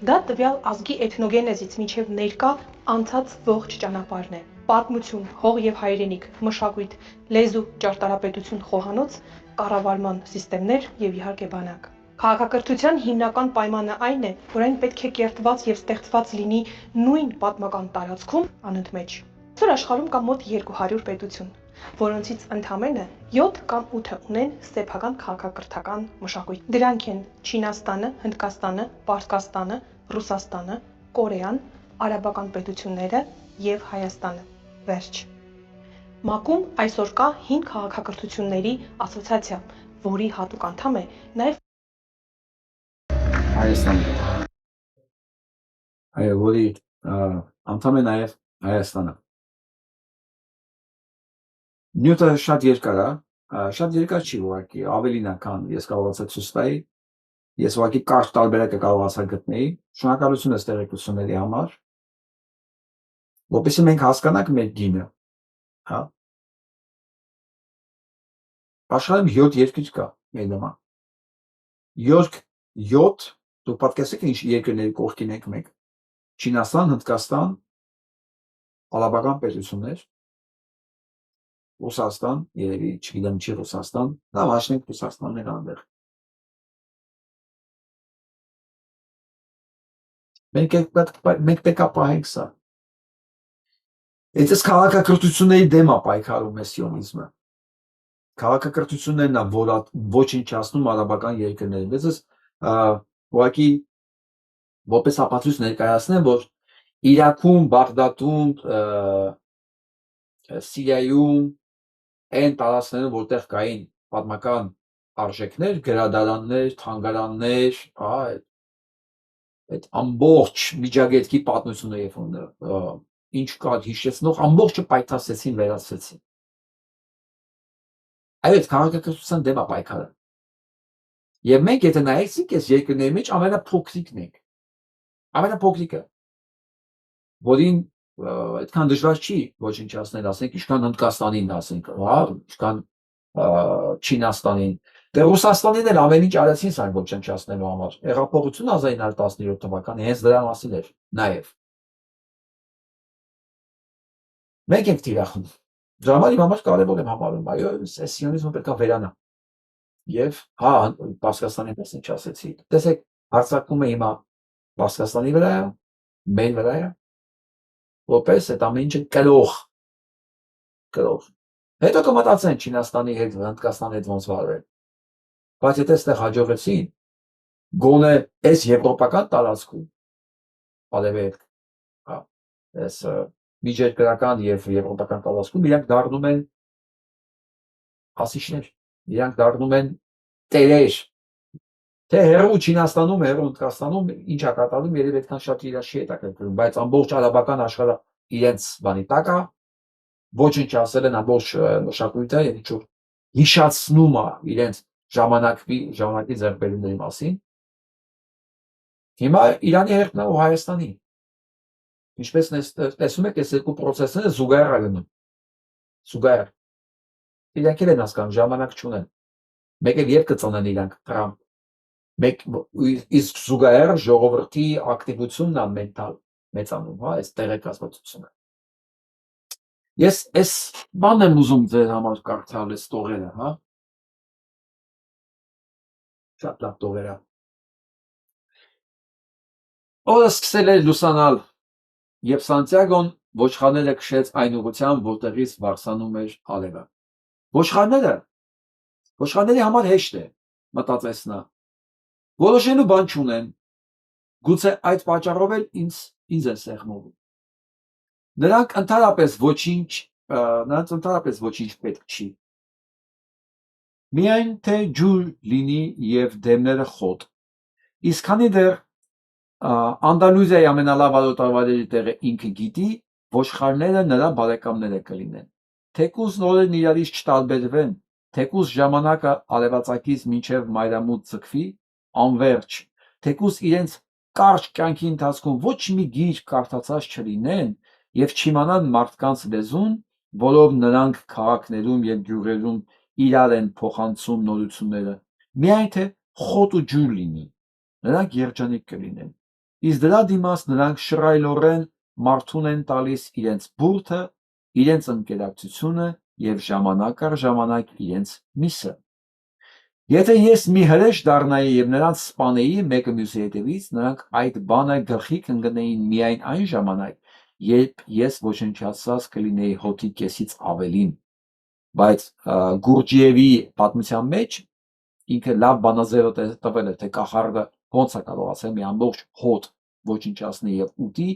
Դա տվյալ ազգի էթնոգենեզից մինչև ներկա անցած ողջ ճանապարհն է։ Պատմություն, հող եւ հայրենիք, մշակույթ, լեզու, ճարտարապետություն, խոհանոց, կառավարման սիստեմներ եւ իհարկե բանակ։ Քաղաքակրթության հիմնական պայմանը այն է, որ այն պետք է կերտված եւ ստեղծված լինի նույն պատմական տարածքում անընդմեջ։ Այսօր աշխարհում կա մոտ 200 պետություն, որոնցից ընդամենը 7 կամ 8-ը ունեն սեփական քաղաքակրթական մշակույթ։ Դրանք են Չինաստանը, Հնդկաստանը, Պարսկաստանը, Ռուսաստանը, Կորեան, արաբական պետությունները եւ Հայաստանը։ Վերջ։ ՄԱԿ-ում այսօր կա հին քաղաքակրթությունների ասոցիացիա, որի հատուկ անդամ է նաեւ Հայաստանը։ Այո, որի անդամ է նաև Հայաստանը։ Նյութը շատ երկար է, շատ երկար չի ուղղակի, ավելին է, քան ես կարողացա ցույց տայի։ Ես ուղղակի կարճ տարբերակը կարողացա գտնել։ Շնորհակալություն ես տեղեկությունների համար։ Որպեսզի մենք հասկանանք մեր գինը, հա։ Աշխարհում 7 երկիր կա մեր նման։ 7 դուք պատկերացրեք ինչ երկրների կողքին ենք մենք։ Չինաստան, Հնդկաստան, Արաբական պետություններ, Ռուսաստան, երևի չգիտեմ չի Ռուսաստան, լավ հաշնենք Ռուսաստանն էլ այնտեղ։ Մենք պետք է պահենք սա։ Այդպես քաղաքակրթությունների դեմ է պայքարում է սիոնիզմը։ Քաղաքակրթություններն է, որ ոչնչացնում արաբական երկրներին։ Բայց ուղղակի որպես ապացույց ներկայացնեմ, որ Իրաքում, Բաղդադում, Սիրիայում, այն տարածքներում, որտեղ կային պատմական արժեքներ, գրադարաններ, թանգարաններ, այդ ամբողջ Միջագետքի պատմությունը ինչ կար հիշեցնող, ամբողջը պայթասեցին, վերացրեցին։ Այդ քաղաքակրթության դեմ է պայքարը։ Եվ մենք եթե նայեցինք այս երկրների մեջ ամենափոքրիկն ենք։ Ամենափոքրիկը, որին այդքան դժվար չի ոչնչացնել, ասենք, ինչքան Հնդկաստանին, ասենք, ինչքան Չինաստանին, դե Ռուսաստանին էլ ամեն ինչ արեցին սա ոչնչացնելու համար։ Հեղափոխությունը 1917 թվականին հենց դրա մասին էր նաև։ Մենք ենք թիրախում։ Դրա համար կարևոր եմ համարում, այո, այս սիոնիզմը պետք է վերանա։ Եվ Պարսկաստանի պես ինչ ասեցի։ Տեսեք, հարձակվում է հիմա Պարսկաստանի վրա, մեր վրա, որպես այդ ամեն ինչը կրող։ Հետո կմտածեն Չինաստանի հետ, Հնդկաստանի հետ ոնց վարվել։ Բայց եթե այստեղ հաջողեցին, գոնե այս եվրոպական տարածքում, արևելք, այս միջերկրական եւ եվրոպական տարածքում իրանք դառնում են ասիչներ, իրանք դառնում են տերեր։ Թե հերու Չինաստանում, հերու Հնդկաստանում ինչ է կատարվում, երևի այդքան շատ իրար չի հետաքրքրում, բայց ամբողջ արաբական աշխարհը իրենց բանի տակ է, ոչնչացել են ամբողջ մշակույթը եւ ինչ-որ հիշացնում է իրենց ժամանակի ձեռքբերումների մասին։ Հիմա Իրանի հերթն է ու Հայաստանի։ Ինչպես տեսնում եք, այս երկու process-ները զուգահեռ է գնում։ Զուգահեռ։ Իրանք էլ են հասկանում, ժամանակ չունեն։ Մեկ էլ երբ կծնեն իրանք Տրամփ։ Իսկ զուգահեռ ժողովրդի ակտիվությունն է մեծանում, այս տեղեկացվածությունը։ Ես այս բանն եմ ուզում ձեր համար կարդալ, այս տողերը, շատ լավ տողեր է։ Օրը սկսել էր լուսանալ, եւ Սանտիագոն ոչխարները քշեց այն ուղղությամբ, որտեղից վարսանում էր արևը։ Ոչխարների համար հեշտ է, մտածեց նա։ Որոշելու բան չունեն, գուցե այդ պատճառով էլ ինձ են սեղմում։ Նրանց ընդհանրապես ոչինչ պետք չի։ Միայն թե ջուր լինի եւ դեմները խոտ։ Իսկ քանի դեռ Անդալուզիայի ամենալավ արոտավայրերի տեղը ինքը գիտի, ոչխարները նրա բարեկամները կլինեն։ Թեկուզ նորերն իրարից չտարբերվեն, թեկուզ ժամանակը արևածագից մինչև մայրամուտ ձգվի, անվերջ, թեկուզ իրենց կարճ կյանքի ընթացքում ոչ մի գիր կարդացած չլինեն եւ չիմանան մարդկանց լեզուն, որով նրանք քաղաքներում եւ գյուղերում իրար են փոխանցում նորությունները, միայն թե խոտ ու ջուր լինի, նրանք երջանիկ կլինեն։ Իսկ դրա դիմաց նրանք շռայլորեն մարդուն են տալիս իրենց բուրդը, իրենց ընկերակցությունը եւ ժամանակ առ ժամանակ իրենց միսը։ Եթե ես մի հրեշ դառնայի եւ նրանց սպանեի մեկը մյուսի հետևից, նրանք այդ բանը գլխի կընկնեին միայն այն ժամանակ, երբ ես ոչնչացած կլինեի հոտի կեսից ավելին։ Բայց Գուրջիևի պատմության մեջ ինքը լավ բանաձև տվել է, թե կախարդը ոնց է կարողացել մի ամբողջ հոտ ոչնչացնել եւ ուտի,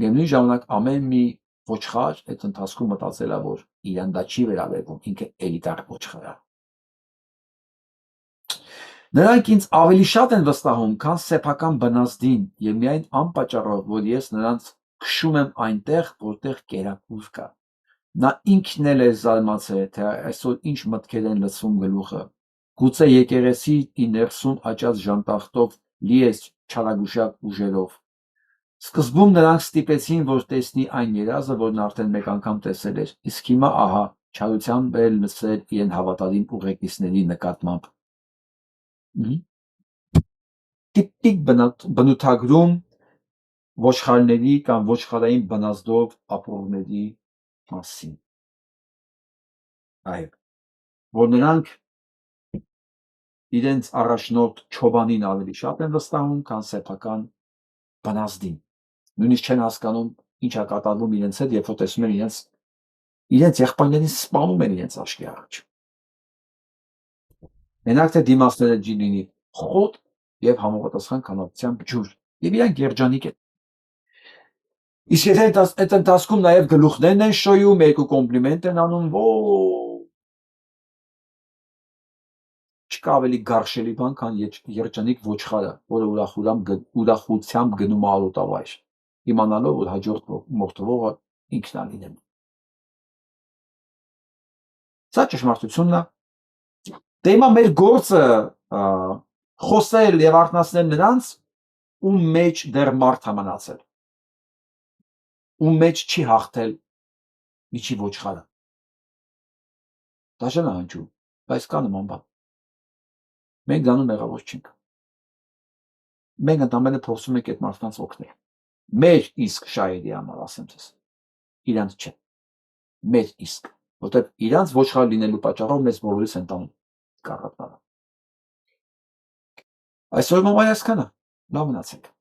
միևնույն ժամանակ ամեն մի ոչխար այդ ընթացքում մտածել է, որ իրան դա չի վերաբերվում, ինքը էլիտար ոչխար է։ Նրանք ինձ ավելի շատ են վստահում, քան սեփական բնազդին եւ միայն անպատճառով, որ ես նրանց քշում եմ այնտեղ, որտեղ կերակուր կա։ Նա ինքն էլ է զարմացել, թե այսօր ինչ մտքեր են լցվում գլուխը։ Գուցե եկեղեցի ներսում աճած ժանտախտով լի է չարագուշակ ուժերով։ Սկզբում նրանք ստիպեցին, որ տեսնի այն երազը, որն արդեն մեկ անգամ տեսել էր, իսկ հիմա ահա չարությամբ էլ լսել իրեն հավատալին ուղեկիցների նկատմամբ։ Տիպիկ բնութագրում ոչխարների կամ ոչխարային բնազդով ապրողների մասին։ Այո, որ նրանք իրենց առաջնորդ չոբանին ավելի շատ են վստահում, քան սեփական բնազդին։ Նույնիսկ չեն հասկանում ինչ է կատարվում իրենց հետ, երբ որ տեսնում են իրենց եղբայրներին սպանում են իրենց աչքի առաջ։ Մենակ թե դիմացները լինի խոտ եւ համապատասխան քանակությամբ ջուր, եւ իրանք երջանիկ են։ Իսկ եթե այդ ընթացքում նաեւ գլուխներն են շոյում, երկու կոմպլիմենտ են անում, չկա ավելի գարշելի բան, քան երջանիկ ոչխարը, որը ուրախությամբ գնում է ալոտավայր, իմանալով, որ հաջորդ մորթվողը ինքն է լինելու։ Սա ճշմարտությունն է։ Դե հիմա մեր գործը խոսել եւ արթնացնել նրանց, ում մեջ դեռ մարդ է մնացել, ում մեջ չի հաղթել միջի ոչխարը։ Դաժան է հնչում, բայց կա նման բան։ Մենք դառնում մեղավոր չենք։ Մենք ընդամենը փորձում ենք այդ մարդկանց օգնել։ Մեր իսկ շահերի համար, ասեմ ձեզ, իրանց չէ։ Մեր իսկ, որտեղ իրանց ոչխար լինելու պատճառով մեզ բոլորիս են տանում կառապները։ Այսօր մամայ այսքանը, լավ մնացեք։